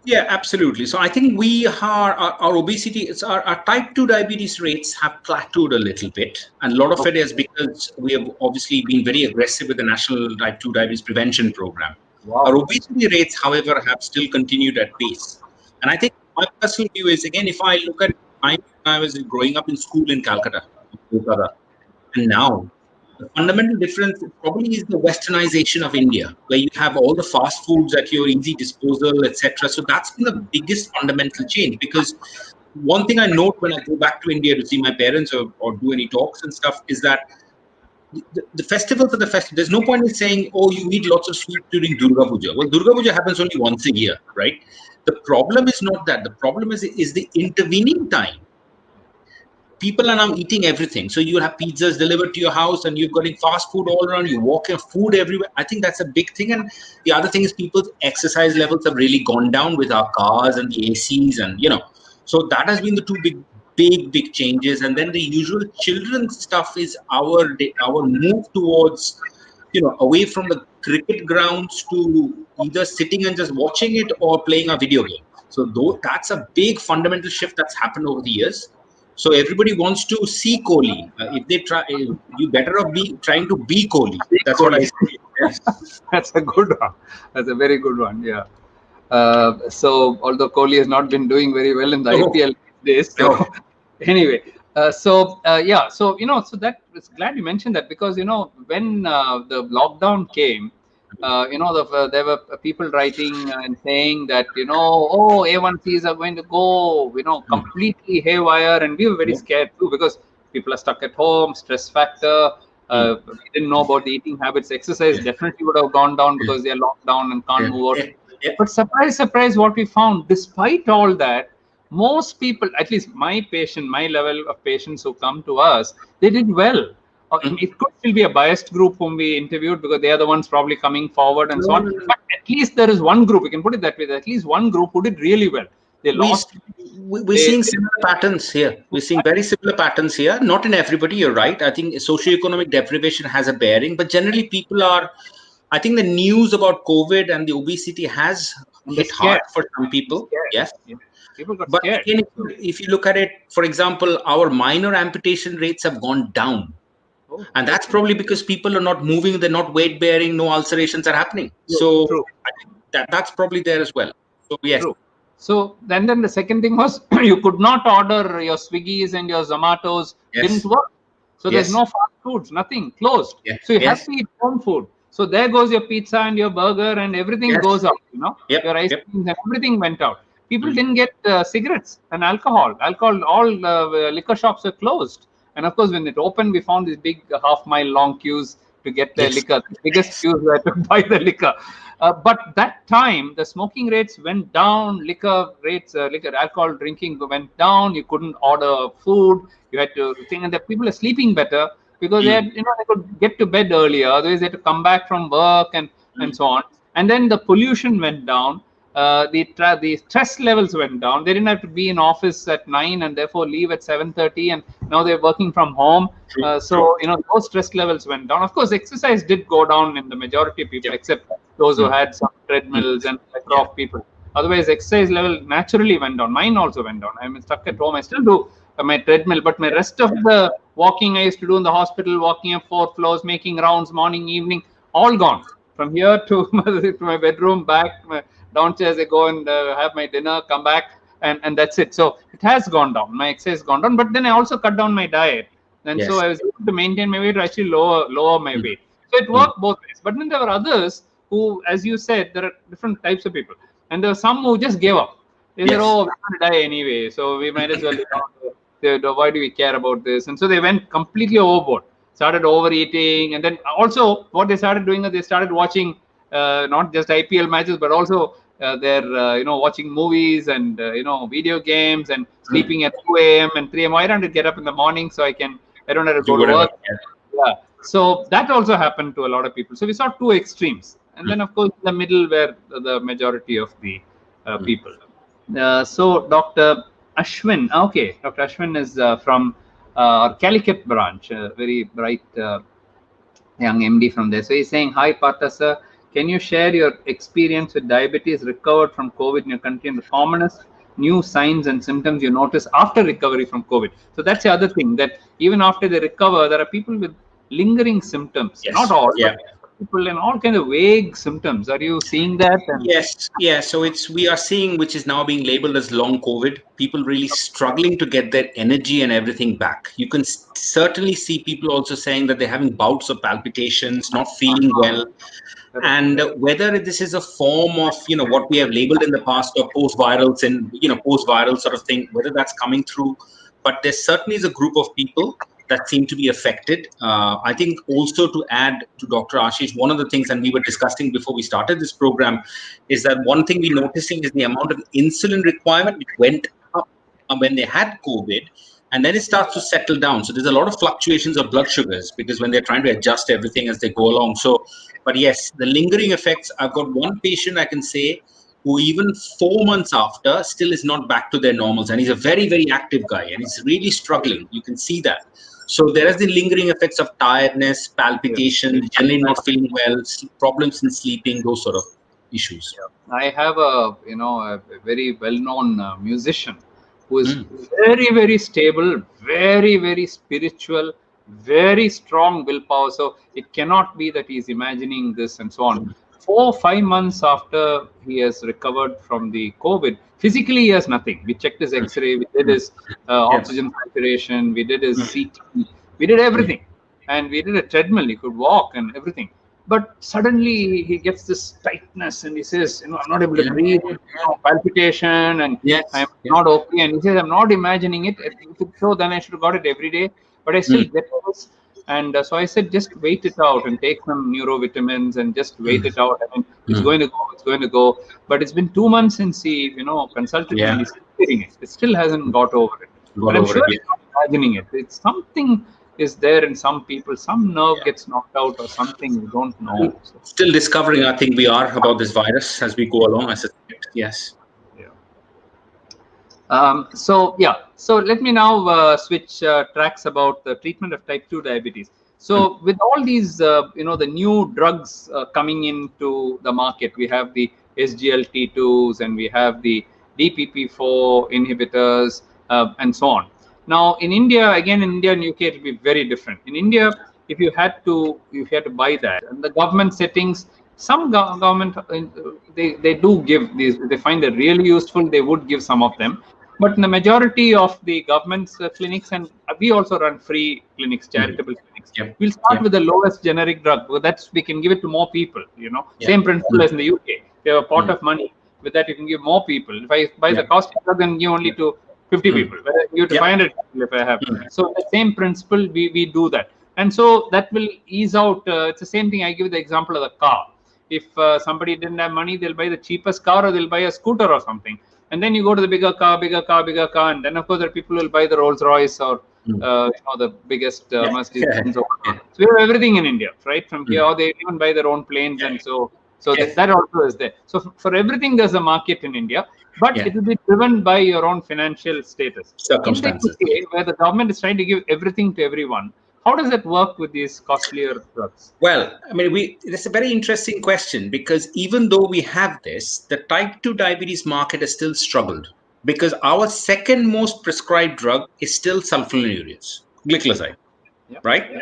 Yeah, absolutely. So I think we are our obesity, it's our type 2 diabetes rates have plateaued a little bit. And a lot of it is because we have obviously been very aggressive with the National Type 2 Diabetes Prevention Program. Wow. Our obesity rates, however, have still continued at pace. And I think my personal view is, again, if I look at time when I was growing up in school in Calcutta, and now, the fundamental difference probably is the westernization of India, where you have all the fast foods at your easy disposal, etc. So that's been the biggest fundamental change. Because one thing I note when I go back to India to see my parents or do any talks and stuff is that the festivals are the festival. There's no point in saying, oh, you eat lots of sweets during Durga Puja. Well, Durga Puja happens only once a year, right? The problem is not that. The problem is the intervening time. People are now eating everything. So you have pizzas delivered to your house and you're getting fast food all around. You walk in food everywhere. I think that's a big thing. And the other thing is people's exercise levels have really gone down with our cars and the ACs and, so that has been the two big changes. And then the usual children's stuff is our move towards, away from the cricket grounds to either sitting and just watching it or playing a video game. So that's a big fundamental shift that's happened over the years. So everybody wants to see Kohli. If they try, you better off trying to be Kohli. That's what I say. Yes. That's a good one. That's a very good one. Yeah. So although Kohli has not been doing very well in the IPL days, so anyway. So that it's glad you mentioned that, because when the lockdown came, there were people writing and saying that A1Cs are going to go completely haywire, and we were very scared too, because people are stuck at home, stress factor. We didn't know about the eating habits. Exercise definitely would have gone down because they are locked down and can't move out. But surprise, what we found, despite all that, most people, at least my level of patients who come to us, they did well. It could still be a biased group whom we interviewed, because they are the ones probably coming forward and so on. But at least there is one group, we can put it that way, at least one group who did really well. We're seeing similar patterns here. We're seeing very similar patterns here. Not in everybody, you're right. I think socioeconomic deprivation has a bearing, but generally people are, I think the news about COVID and the obesity has hit hard for some people. Yes. People got but scared. Again, if you look at it, for example, our minor amputation rates have gone down. And that's probably because people are not moving, they're not weight bearing, no ulcerations are happening. So I think that's probably there as well. So yes. True. So then the second thing was you could not order your Swiggies and your Zomatos, didn't work. So there's no fast foods, nothing, closed. So you have to eat home food. So there goes your pizza and your burger and everything goes out, your ice creams and everything went out. People didn't get cigarettes and alcohol. All liquor shops are closed. And of course, when it opened, we found these big half-mile long queues to get the liquor. The biggest queues were to buy the liquor. But that time, the smoking rates went down. Alcohol drinking went down. You couldn't order food. You had to think, and the people are sleeping better because they had, they could get to bed earlier. Otherwise, they had to come back from work and so on. And then the pollution went down. The stress levels went down. They didn't have to be in office at 9 and therefore leave at 7:30, and now they're working from home. So those stress levels went down. Of course, exercise did go down in the majority of people, except those who had some treadmills and off people. Otherwise, exercise level naturally went down. Mine also went down. I'm stuck at home. I still do my treadmill, but my rest of the walking I used to do in the hospital, walking up 4 floors, making rounds morning, evening, all gone. From here to my bedroom, back downstairs, I go and have my dinner, come back, and that's it. So it has gone down. My exercise has gone down, but then I also cut down my diet, and so Yes. I was able to maintain my weight, or actually lower my weight. So it worked both ways. But then there were others who, as you said, there are different types of people, and there were some who just gave up. They said, Yes. "Oh, we're going to die anyway, so we might as well. Why do we care about this?" And so they went completely overboard, started overeating, and then also what they started doing is they started watching not just IPL matches, but also they're watching movies and video games and sleeping at 2 a.m. and 3 a.m. Why don't I get up in the morning so I don't have to Do go to whatever. work? Yeah. So that also happened to a lot of people. So we saw two extremes, and then of course in the middle where the majority of the people. So Dr. Ashwin, okay, Dr. Ashwin is from our Calicut branch, a very bright young MD from there. So he's saying, "Hi, Partha sir, can you share your experience with diabetes recovered from COVID in your country and the commonest new signs and symptoms you notice after recovery from COVID?" So that's the other thing, that even after they recover, there are people with lingering symptoms. Yes. Not all, Yeah. but people in all kinds of vague symptoms. Are you seeing that? And Yes, yeah. So we are seeing, which is now being labeled as long COVID, people really struggling to get their energy and everything back. You can certainly see people also saying that they're having bouts of palpitations, not feeling well. And whether this is a form of, what we have labeled in the past of post-virals and, post-viral sort of thing, whether that's coming through, but there certainly is a group of people that seem to be affected. I think also to add to Dr. Ashish, one of the things, and we were discussing before we started this program, is that one thing we're noticing is the amount of insulin requirement which went up when they had COVID, and then it starts to settle down. So there's a lot of fluctuations of blood sugars because when they're trying to adjust everything as they go along. So, but yes, the lingering effects, I've got one patient I can say who even 4 months after still is not back to their normals. And he's a very, very active guy and he's really struggling. You can see that. So there is the lingering effects of tiredness, palpitation, generally not feeling well, problems in sleeping, those sort of issues. I have a very well-known musician who is very, very stable, very, very spiritual, very strong willpower. So it cannot be that he's imagining this and so on. 4 or 5 months after he has recovered from the COVID, physically he has nothing. We checked his X-ray, we did his oxygen saturation, we did his CT, we did everything, and we did a treadmill. He could walk and everything. But suddenly he gets this tightness and he says, "I'm not able to breathe, palpitation, and I'm not okay." And he says, "I'm not imagining it. If it's so, then I should have got it every day. But I still get this." And so I said, "Just wait it out and take some neurovitamins and just wait it out. I mean, it's going to go, it's going to go." But it's been 2 months since he, consulted me, and he's still getting it. It still hasn't got over it. But I'm sure he's not imagining it. It's something is there in some people, some nerve gets knocked out or something, we don't know. Still discovering, I think we are, about this virus as we go along, I suspect. Yes. So let me now switch tracks about the treatment of type 2 diabetes. So with all these, the new drugs coming into the market, we have the SGLT2s and we have the DPP4 inhibitors and so on. Now in India, again in India and UK, it will be very different. In India, if you had to buy that, and the government settings, some government they do give these. They find they're really useful. They would give some of them. But in the majority of the government's clinics, and we also run free clinics, charitable clinics, we'll start with the lowest generic drug. Well, we can give it to more people. Same principle as in the UK. They have a pot of money. With that, you can give more people. If I buy the cost drug, then give only to 50 people. But I give to 500 people if I have. So the same principle, we do that. And so that will ease out. It's the same thing. I give the example of the car. If somebody didn't have money, they'll buy the cheapest car or they'll buy a scooter or something. And then you go to the bigger car, and then of course there are people who will buy the Rolls Royce or the biggest Mercedes. So we have everything in India, right? From here, or they even buy their own planes, and so that also is there. So for everything, there's a market in India, but it will be driven by your own financial status. Circumstances. In the UK, where the government is trying to give everything to everyone, how does that work with these costlier drugs? Well, I mean, it's a very interesting question because even though we have this, the type 2 diabetes market has still struggled because our second most prescribed drug is still sulfonylureas, glycoside. right?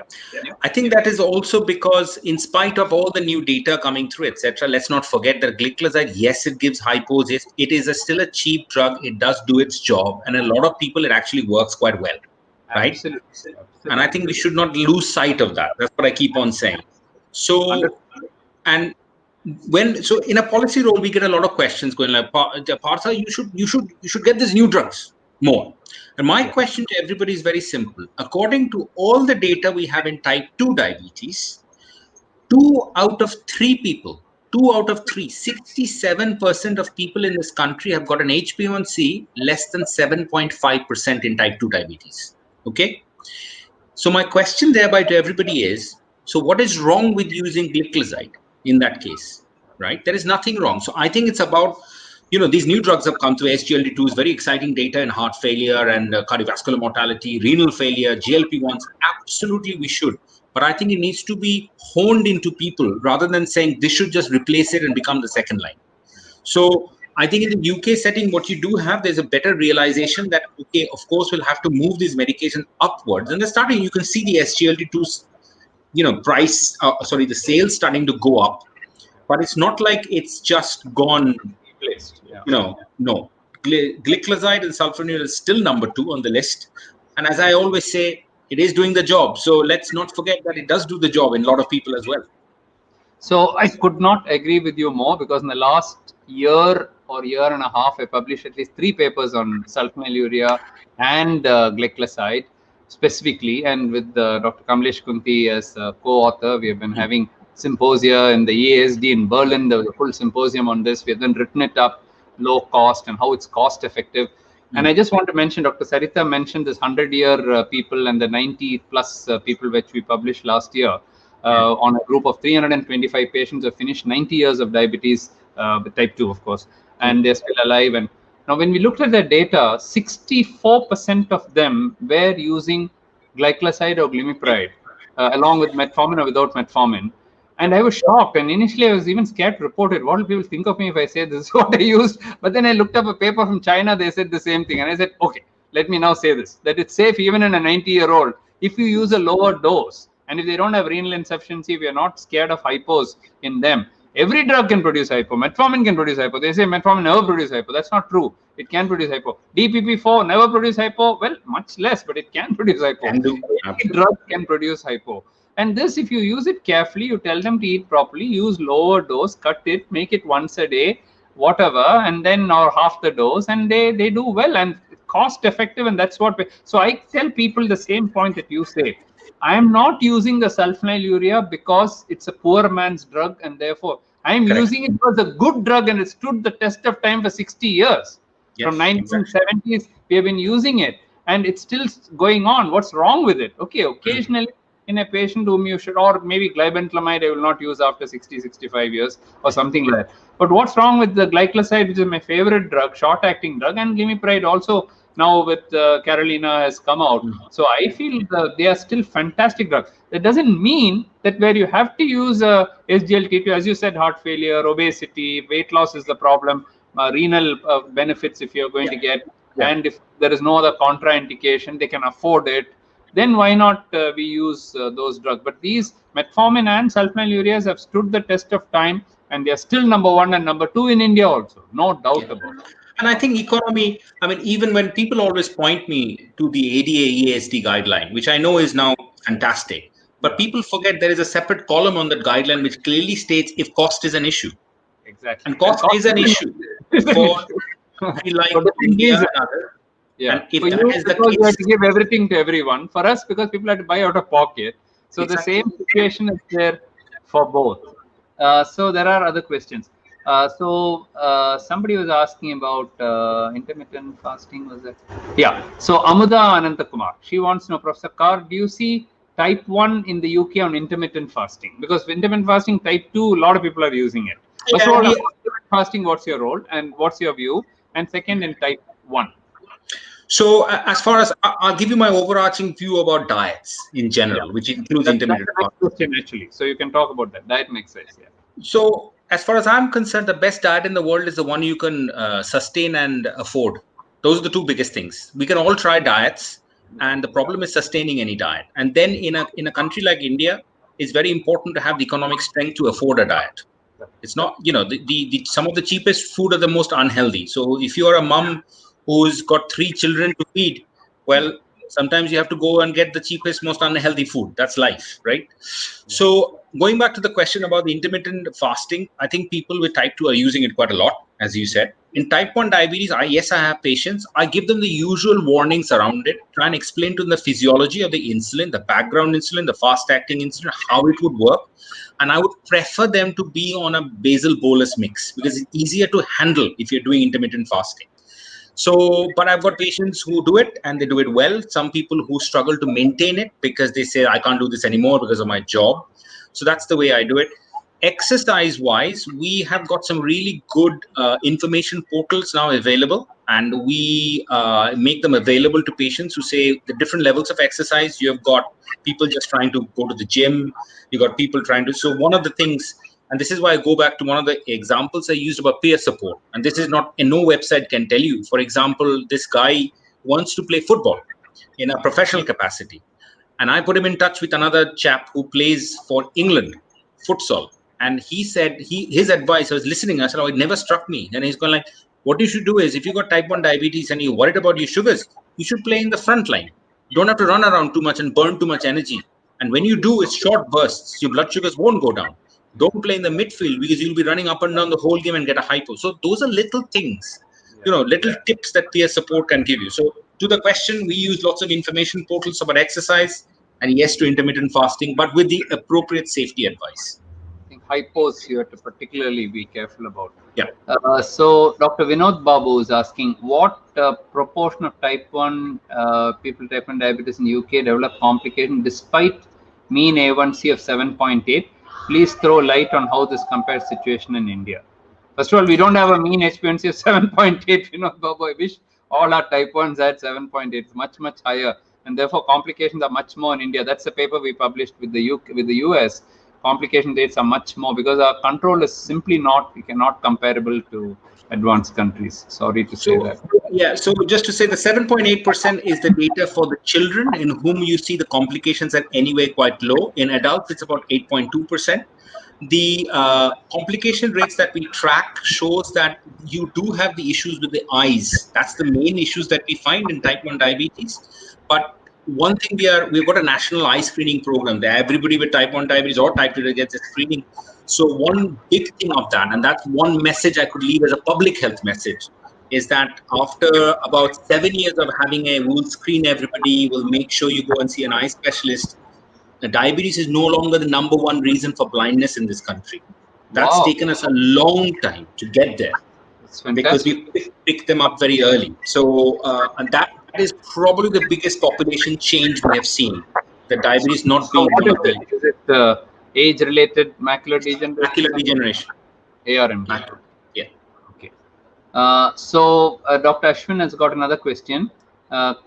I think that is also because in spite of all the new data coming through, etc., let's not forget that gliclazide, yes, it gives hypos. Yes, it is still a cheap drug. It does do its job. And a lot of people, it actually works quite well, right? Absolutely. And I think we should not lose sight of that. That's what I keep on saying. So, and so in a policy role, we get a lot of questions going like, Partha, you should get these new drugs more. And my question to everybody is very simple. According to all the data we have in type 2 diabetes, 67% of people in this country have got an HbA1c less than 7.5% in type 2 diabetes. Okay. So my question thereby to everybody is, so what is wrong with using gliclazide in that case, right? There is nothing wrong. So I think it's about, these new drugs have come through SGLT2s, very exciting data in heart failure and cardiovascular mortality, renal failure, GLP-1s. Absolutely, we should. But I think it needs to be honed into people rather than saying this should just replace it and become the second line. So I think in the UK setting, what you do have, there's a better realization that, okay, of course, we'll have to move these medications upwards. And they're starting, you can see the SGLT2s, the sales starting to go up. But it's not like it's just gone. No. Gliclazide and sulfonylurea is still number 2 on the list. And as I always say, it is doing the job. So let's not forget that it does do the job in a lot of people as well. So I could not agree with you more, because in the last year or year and a half, I published at least 3 papers on sulfonylurea and gliclazide specifically. And with Dr. Kamlesh Kunti as co-author, we have been having symposia in the EASD in Berlin. There was a full symposium on this. We have then written it up, low cost and how it's cost effective. And I just want to mention, Dr. Sarita mentioned this 100-year people and the 90 plus people which we published last year. On a group of 325 patients who have finished 90 years of diabetes with type 2, of course, and they're still alive. And now when we looked at the data, 64% of them were using gliclazide or glimepiride along with metformin or without metformin. And I was shocked. And initially, I was even scared to report it. What will people think of me if I say this is what I used? But then I looked up a paper from China. They said the same thing. And I said, okay, let me now say this, that it's safe even in a 90-year-old if you use a lower dose. And if they don't have renal insufficiency, we are not scared of hypos in them. Every drug can produce hypo. Metformin can produce hypo. They say metformin never produces hypo. That's not true. It can produce hypo. DPP-4 never produce hypo. Well, much less, but it can produce hypo. Any drug can produce hypo. And this, if you use it carefully, you tell them to eat properly, use lower dose, cut it, make it once a day, whatever, and then or half the dose, and they do well and cost effective. And that's what so I tell people the same point that you say. I am not using the sulfonylurea because it's a poor man's drug, and therefore I am using it because it's a good drug and it stood the test of time for 60 years. Yes, from 1970s, we have been using it and it's still going on. What's wrong with it? Okay, occasionally in a patient whom you should, or maybe glibenclamide I will not use after 60, 65 years or something like that. But what's wrong with the gliclazide, which is my favorite drug, short-acting drug, and glimepiride also now with Carolina has come out. So I feel they are still fantastic drugs. That doesn't mean that where you have to use SGLT2, as you said, heart failure, obesity, weight loss is the problem, renal benefits if you're going to get, and if there is no other contraindication, they can afford it, then why not we use those drugs? But these metformin and sulfonylureas have stood the test of time, and they are still number 1 and number 2 in India also, no doubt about it. And I think economy, I mean, even when people always point me to the ADA EASD guideline, which I know is now fantastic, but people forget there is a separate column on that guideline which clearly states if cost is an issue. Exactly. And cost is an issue for like India and others. Yeah, and if for you, because you have to give everything to everyone. For us, because people have to buy out of pocket. So exactly. The same situation is there for both. So there are other questions. Somebody was asking about intermittent fasting. Was it? Yeah. So Amuda Anantakumar, she wants to know, Professor Kar, do you see type 1 in the UK on intermittent fasting? Because intermittent fasting type 2, a lot of people are using it. First of all, intermittent fasting, what's your role and what's your view? And second, in type 1. So as far as I'll give you my overarching view about diets in general, which includes intermittent fasting. Actually, so you can talk about that diet and exercise. Yeah. So as far as I'm concerned, the best diet in the world is the one you can sustain and afford. Those are the two biggest things. We can all try diets, and the problem is sustaining any diet. And then in a country like India, it's very important to have the economic strength to afford a diet. It's not, some of the cheapest food are the most unhealthy. So if you're a mom who's got 3 children to feed, well, sometimes you have to go and get the cheapest, most unhealthy food. That's life, right? So going back to the question about the intermittent fasting, I think people with type 2 are using it quite a lot, as you said. In type 1 diabetes, I have patients. I give them the usual warnings around it, try and explain to them the physiology of the insulin, the background insulin, the fast-acting insulin, how it would work. And I would prefer them to be on a basal bolus mix because it's easier to handle if you're doing intermittent fasting. So, but I've got patients who do it and they do it well. Some people who struggle to maintain it because they say, I can't do this anymore because of my job. So that's the way I do it. Exercise wise, we have got some really good information portals now available, and we make them available to patients who say the different levels of exercise. You have got people just trying to go to the gym. You got people trying to. So one of the things, and this is why I go back to one of the examples I used about peer support. And this is not, no website can tell you. For example, this guy wants to play football in a professional capacity. And I put him in touch with another chap who plays for England, futsal. And he said, his advice, I was listening, I said, oh, it never struck me. And he's going like, what you should do is, if you got type 1 diabetes and you're worried about your sugars, you should play in the front line. You don't have to run around too much and burn too much energy. And when you do, it's short bursts. Your blood sugars won't go down. Don't play in the midfield because you'll be running up and down the whole game and get a hypo. So those are little things, little tips that peer support can give you. So to the question, we use lots of information portals about exercise and yes to intermittent fasting, but with the appropriate safety advice. I think hypos you have to particularly be careful about. Yeah. So Dr. Vinod Babu is asking, what proportion of type 1 people type 1 diabetes in UK develop complications despite mean A1C of 7.8? Please throw light on how this compares situation in India. First of all, we don't have a mean HbA1c of 7.8. Vinod Babu, I wish all our type 1s had 7.8. It's much, much higher. And therefore, complications are much more in India. That's the paper we published with the US. Complication rates are much more because our control is simply not comparable to advanced countries. Sorry to say that. Yeah, so just to say the 7.8% is the data for the children in whom you see the complications are anyway quite low. In adults, it's about 8.2%. The complication rates that we track shows that you do have the issues with the eyes. That's the main issues that we find in type 1 diabetes. But one thing we've got a national eye screening program there. Everybody with type 1 diabetes or type 2 gets a screening. So one big thing of that, and that's one message I could leave as a public health message, is that after about 7 years of having we'll screen everybody, we'll make sure you go and see an eye specialist. The diabetes is no longer the number one reason for blindness in this country. That's taken us a long time to get there because we picked them up very early. So and that is probably the biggest population change we have seen. The diabetes not being one of the... Is it age-related macular degeneration? Macular degeneration. ARMD. Yeah. Okay. So Dr. Ashwin has got another question.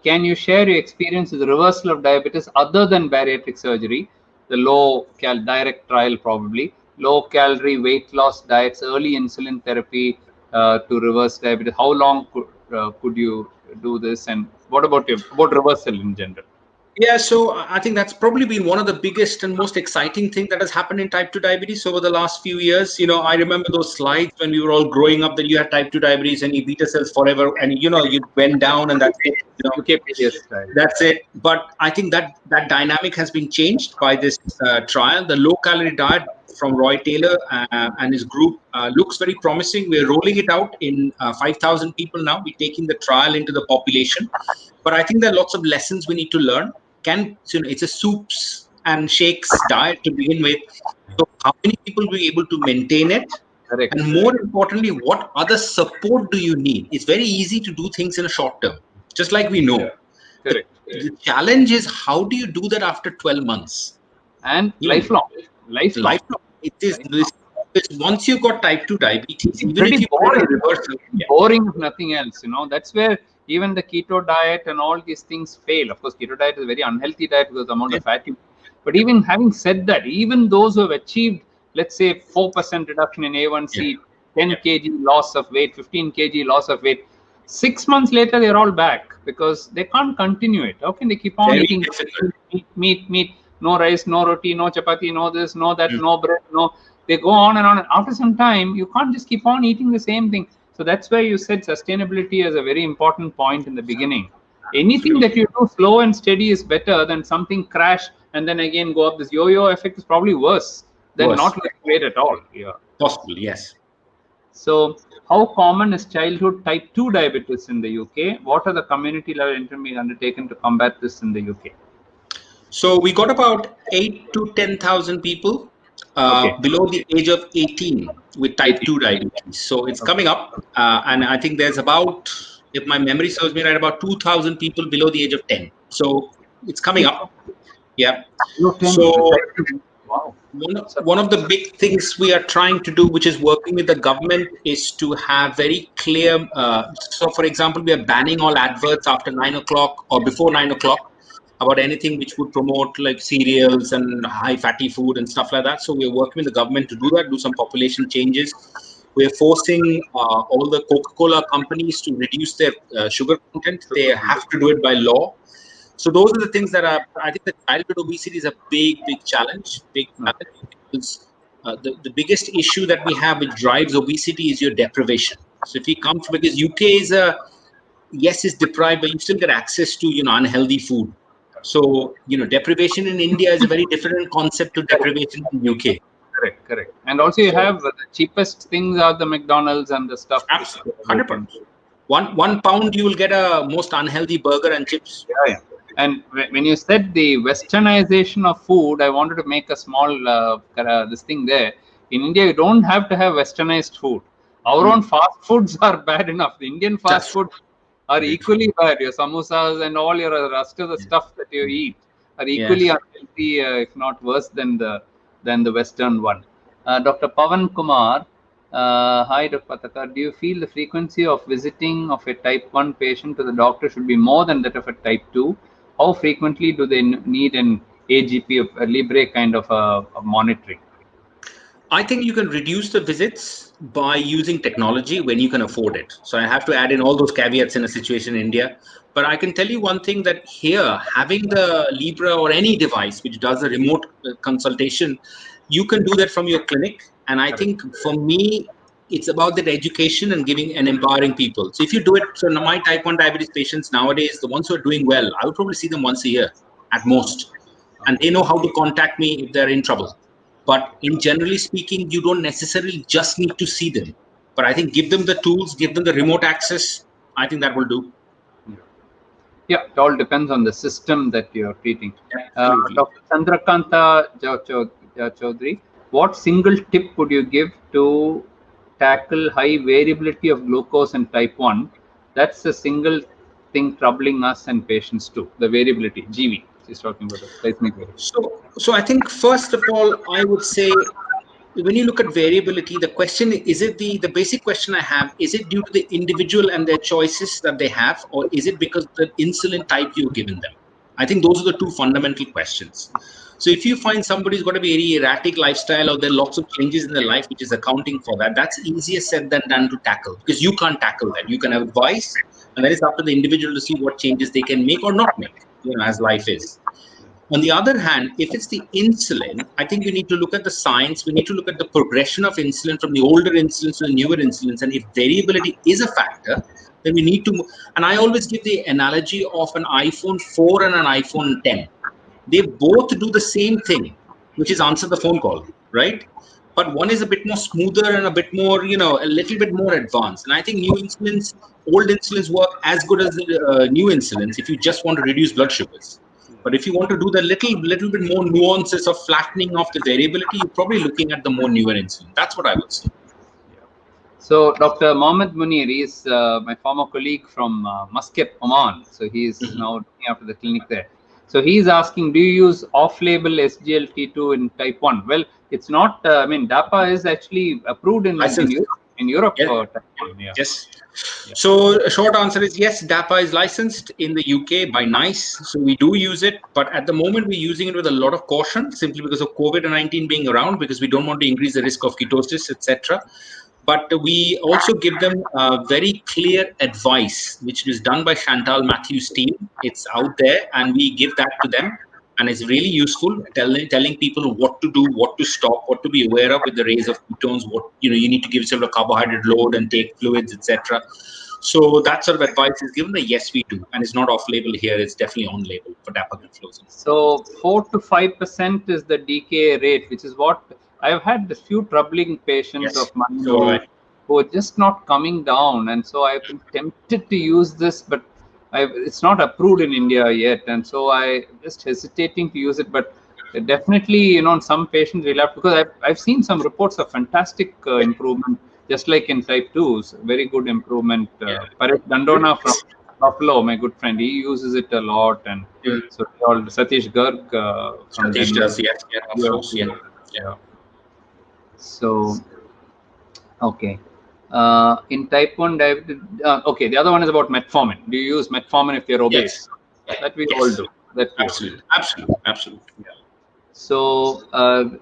Can you share your experience with the reversal of diabetes other than bariatric surgery, the low-cal direct trial probably, low-calorie weight loss diets, early insulin therapy to reverse diabetes? How long could you do this, and what about reversal in general? Yeah, so I think that's probably been one of the biggest and most exciting thing that has happened in type 2 diabetes over the last few years. I remember those slides when we were all growing up that you had type 2 diabetes and you beta cells forever and, you went down and that's it. That's it. But I think that dynamic has been changed by this trial. The low-calorie diet from Roy Taylor and his group looks very promising. We're rolling it out in 5,000 people now. We're taking the trial into the population. But I think there are lots of lessons we need to learn. It's a soups and shakes diet to begin with. So how many people will be able to maintain it? Correct. And more importantly, what other support do you need? It's very easy to do things in a short term, just like we know. Correct. The challenge is how do you do that after 12 months? And lifelong. It is once you've got type 2 diabetes, even pretty if you boring. reversal, boring if nothing else. That's where even the keto diet and all these things fail. Of course, keto diet is a very unhealthy diet because of the amount of fat you. But even having said that, even those who have achieved, let's say, 4% reduction in A1C, 10 kg loss of weight, 15 kg loss of weight, 6 months later, they're all back because they can't continue it. How can they keep on Very eating difficult. meat, no rice, no roti, no chapati, no this, no that, no bread, no. They go on and on. And after some time, you can't just keep on eating the same thing. So that's why you said sustainability is a very important point in the beginning. Anything that you do slow and steady is better than something crash and then again go up. This yo-yo effect is probably worse than Worse. not losing weight at all. Yeah. Possible, yes. So, how common is childhood type 2 diabetes in the UK? What are the community level interventions undertaken to combat this in the UK? So we got about 8 to 10,000 people below the age of 18 with type 2 diabetes. So it's coming up. And I think there's about, if my memory serves me right, about 2,000 people below the age of 10. So it's coming up. Yeah. So Wow. one of the big things we are trying to do, which is working with the government, is to have very clear. So, for example, we are banning all adverts after 9 o'clock or before 9 o'clock about anything which would promote like cereals and high fatty food and stuff like that. So, we are working with the government to do that, do some population changes. We are forcing all the Coca-Cola companies to reduce their sugar content. They have to do it by law. So those are the things that are, I think that childhood obesity is a big challenge, because the biggest issue that we have which drives obesity is your deprivation. So if we come to, because UK is yes, it's deprived, but you still get access to, unhealthy food. So, deprivation in India is a very different concept to deprivation in UK. Correct. And also you have the cheapest things are the McDonald's and the stuff. Absolutely, 100%. One pound, you will get a most unhealthy burger and chips. Yeah. And when you said the westernization of food, I wanted to make a small this thing there. In India, you don't have to have westernized food. Our own fast foods are bad enough. The Indian fast foods are equally bad. Your samosas and all your rest of the stuff that you eat are equally unhealthy, if not worse than the Western one. Dr. Pavan Kumar, hi, Dr. Partha. Do you feel the frequency of visiting of a type 1 patient to the doctor should be more than that of a type 2? How frequently do they need an AGP of a Libre kind of a monitoring? I think you can reduce the visits by using technology when you can afford it. So I have to add in all those caveats in a situation in India. But I can tell you one thing, that here, having the Libra or any device which does a remote consultation, you can do that from your clinic. And I think for me, it's about that education and giving and empowering people. So if you do it, so my type 1 diabetes patients nowadays, the ones who are doing well, I would probably see them once a year at most. And they know how to contact me if they're in trouble. But in generally speaking, you don't necessarily just need to see them. But I think give them the tools, give them the remote access. I think that will do. Yeah, it all depends on the system that you're treating. Absolutely. Dr. Chandrakanta Chaudhary, what single tip would you give to tackle high variability of glucose in type 1? That's the single thing troubling us and patients too, the variability, GV. She's talking about the glycemic variability. So I think first of all, I would say, when you look at variability, the question is it the basic question I have, is it due to the individual and their choices that they have, or is it because of the insulin type you've given them? I think those are the two fundamental questions. So if you find somebody's got a very erratic lifestyle, or there are lots of changes in their life which is accounting for that, that's easier said than done to tackle, because you can't tackle that. You can have advice, and then it's up to the individual to see what changes they can make or not make, as life is. On the other hand, if it's the insulin, I think we need to look at the science. We need to look at the progression of insulin from the older insulins to the newer insulins. And if variability is a factor, then we need to. And I always give the analogy of an iPhone 4 and an iPhone 10. They both do the same thing, which is answer the phone call, right? But one is a bit more smoother and a bit more, a little bit more advanced. And I think old insulins work as good as new insulins if you just want to reduce blood sugars. But if you want to do the little bit more nuances of flattening of the variability, you're probably looking at the more newer insulin. That's what I would say. So Dr. Mohammed Munir is my former colleague from Muscat, Oman. So he is now looking after the clinic there. So he's asking, do you use off-label SGLT2 in type 1? Well, it's not, DAPA is actually approved in Europe for type 1. Yeah. Yes. So a short answer is yes, DAPA is licensed in the UK by NICE. So we do use it, but at the moment we're using it with a lot of caution, simply because of COVID-19 being around, because we don't want to increase the risk of ketosis, etc. But we also give them very clear advice, which is done by Chantal Matthews' team. It's out there, and we give that to them. And it's really useful, telling people what to do, what to stop, what to be aware of with the raise of ketones. What you need to give yourself a carbohydrate load and take fluids, etc. So that sort of advice is given. That yes, we do, and it's not off-label here. It's definitely on-label for dapagliflozin. So 4 to 5% is the DKA rate, which is what I've had a few troubling patients of mine who are just not coming down, and so I've been tempted to use this, but it's not approved in India yet, and so I just hesitating to use it. But definitely, some patients relapse, because I've seen some reports of fantastic improvement, just like in type 2s, very good improvement. Paresh Dandona from Buffalo, my good friend, he uses it a lot, and so Satish Garg from Satish does, yes, of course, yeah. So, okay. In type 1 diabetes, okay, the other one is about metformin. Do you use metformin if you're obese? Yes. That we all do. Absolutely. Yeah. So,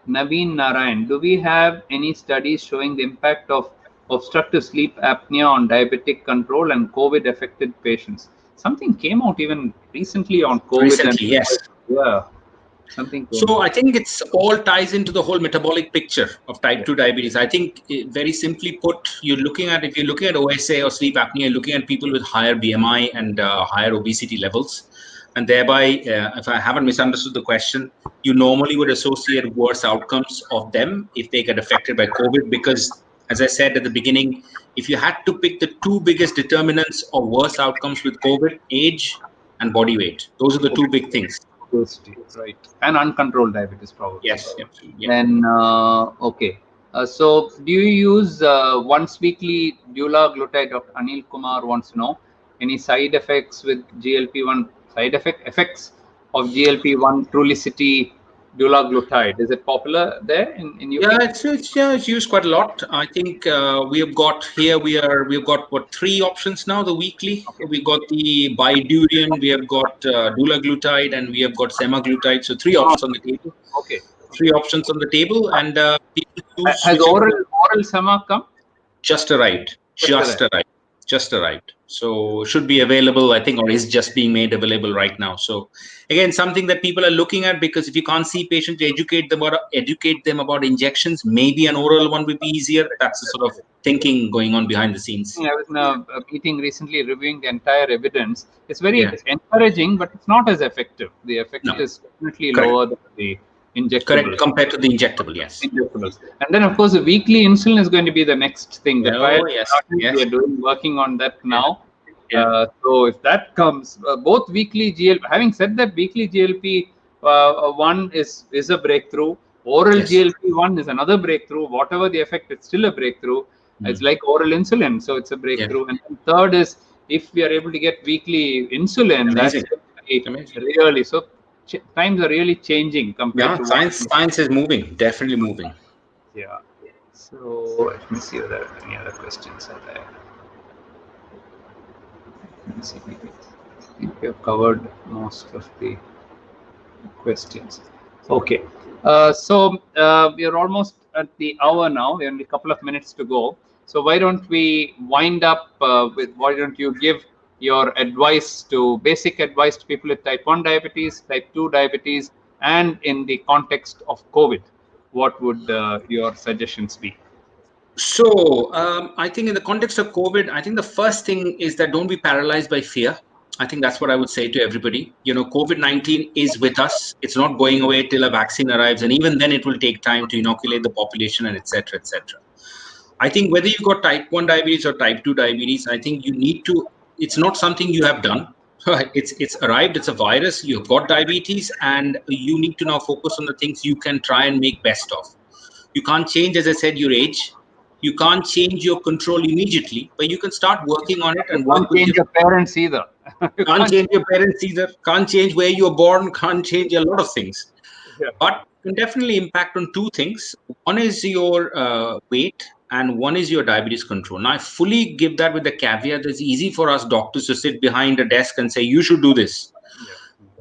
Naveen Narayan, do we have any studies showing the impact of obstructive sleep apnea on diabetic control and COVID affected patients? Something came out even recently on COVID. Yes. Yeah. Something. So I think it's all ties into the whole metabolic picture of type 2 diabetes. I think very simply put, if you're looking at OSA or sleep apnea, you're looking at people with higher BMI and higher obesity levels. And thereby, if I haven't misunderstood the question, you normally would associate worse outcomes of them if they get affected by COVID, because as I said at the beginning, if you had to pick the two biggest determinants of worse outcomes with COVID, age and body weight, those are the two big things. Right, and uncontrolled diabetes probably. Yes. Then okay. So do you use once weekly dulaglutide? Dr. Anil Kumar wants to know any side effects with GLP-1 effects of GLP-1 Trulicity dulaglutide. Is it popular there in UK? It's used quite a lot. I think we've got 3 options now. The weekly, we got the Bidurian, we have got dulaglutide, and we have got semaglutide. So 3 options on the table. Okay. 3 options on the table, and people use. Has oral sema come? Just arrived. So should be available, I think, or is just being made available right now. So again, something that people are looking at, because if you can't see patients, educate them about injections, maybe an oral one would be easier. That's the sort of thinking going on behind the scenes. I was in a meeting recently reviewing the entire evidence. It's very encouraging, but it's not as effective. The effect is definitely lower than the injectable. Correct, compared to the injectable, yes. Injectables. And then, of course, the weekly insulin is going to be the next thing. We are working on that now. So if that comes, both weekly GLP, having said that, weekly GLP 1 is a breakthrough. Oral GLP 1 is another breakthrough. Whatever the effect, it's still a breakthrough. It's like oral insulin, so it's a breakthrough. And third is, if we are able to get weekly insulin, that's really so. Times are really changing compared to science is moving, definitely moving. Yeah. So let me see whether any other questions are there. Let me see. I think we have covered most of the questions. Okay. So we are almost at the hour now. We have only a couple of minutes to go. So why don't we wind up with, why don't you give your basic advice to people with type 1 diabetes, type 2 diabetes, and in the context of COVID, what would your suggestions be? So I think in the context of COVID, I think the first thing is that don't be paralyzed by fear. I think that's what I would say to everybody. COVID-19 is with us. It's not going away till a vaccine arrives. And even then it will take time to inoculate the population and et cetera, et cetera. I think whether you've got type 1 diabetes or type 2 diabetes, I think you need to, it's not something you have done. It's arrived, it's a virus, you've got diabetes, and you need to now focus on the things you can try and make best of. You can't change, as I said, your age. You can't change your control immediately, but you can start working on it and work with your parents either. Can't change your parents either. Can't change where you were born. Can't change a lot of things. But can definitely impact on 2 things. One is your weight, and one is your diabetes control. Now, I fully give that with the caveat that it's easy for us doctors to sit behind a desk and say, you should do this.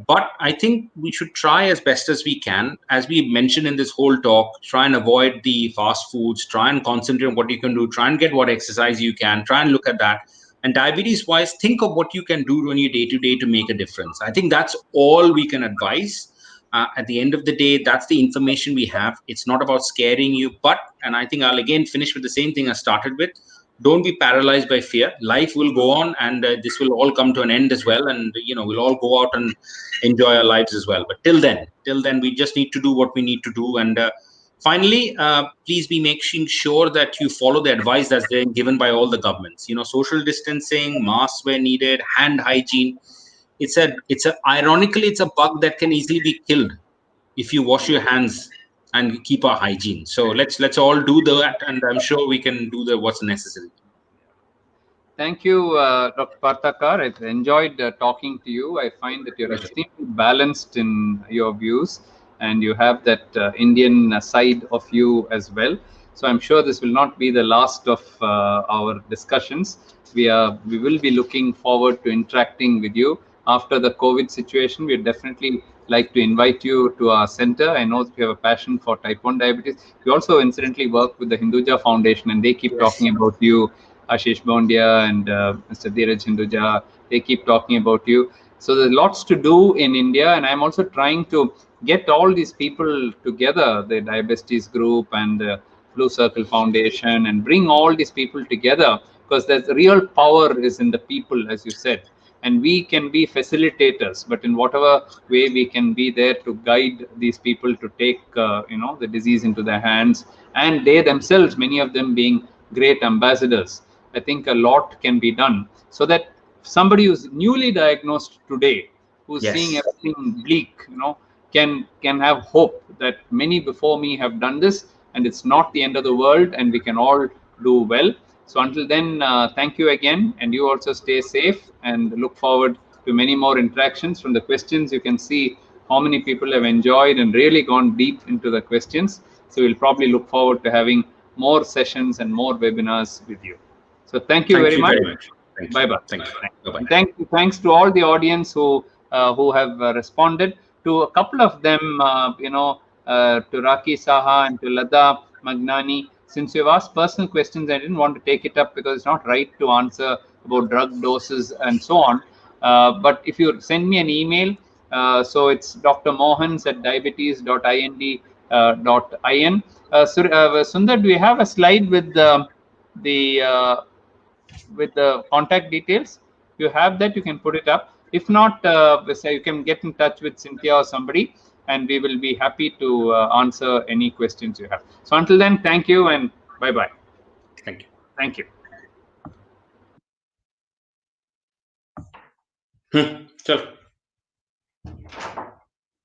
But I think we should try as best as we can, as we mentioned in this whole talk, try and avoid the fast foods, try and concentrate on what you can do, try and get what exercise you can, try and look at that. And diabetes wise, think of what you can do on your day to day to make a difference. I think that's all we can advise. At the end of the day, that's the information we have. It's not about scaring you, but, and I think I'll again finish with the same thing I started with. Don't be paralyzed by fear. Life will go on, and this will all come to an end as well. And we'll all go out and enjoy our lives as well. But till then, we just need to do what we need to do. And finally, please be making sure that you follow the advice that's being given by all the governments. Social distancing, masks where needed, hand hygiene. Ironically, it's a bug that can easily be killed if you wash your hands and keep our hygiene. So let's all do that, and I'm sure we can do what's necessary. Thank you, Dr. Partha. I've enjoyed talking to you. I find that you're extremely balanced in your views, and you have that Indian side of you as well. So I'm sure this will not be the last of our discussions. We will be looking forward to interacting with you after the COVID situation. We'd definitely like to invite you to our center. I know that you have a passion for type 1 diabetes. We also incidentally work with the Hinduja Foundation, and they keep talking about you. Ashish Bondia and Mr. Dheeraj Hinduja, they keep talking about you. So there's lots to do in India, and I'm also trying to get all these people together, the Diabetes Group and the Blue Circle Foundation, and bring all these people together, because there's real power is in the people, as you said. And we can be facilitators, but in whatever way we can be there to guide these people to take the disease into their hands, and they themselves, many of them being great ambassadors. I think a lot can be done, so that somebody who's newly diagnosed today, who's seeing everything bleak, can have hope that many before me have done this, and it's not the end of the world, and we can all do well. So until then, thank you again, and you also stay safe, and look forward to many more interactions. From the questions, you can see how many people have enjoyed and really gone deep into the questions. So we'll probably look forward to having more sessions and more webinars with you. So thank you very much. Bye bye. Thanks to all the audience who have responded. To a couple of them, to Raki Saha and to Lada Magnani. Since you've asked personal questions, I didn't want to take it up because it's not right to answer about drug doses and so on. But if you send me an email, so it's Dr. Mohans at diabetes.ind.in. Sundar, do we have a slide with the contact details? If you have that, you can put it up. If not, you can get in touch with Cynthia or somebody, and we will be happy to answer any questions you have. So until then, thank you and bye-bye. Thank you. Thank you. Sure.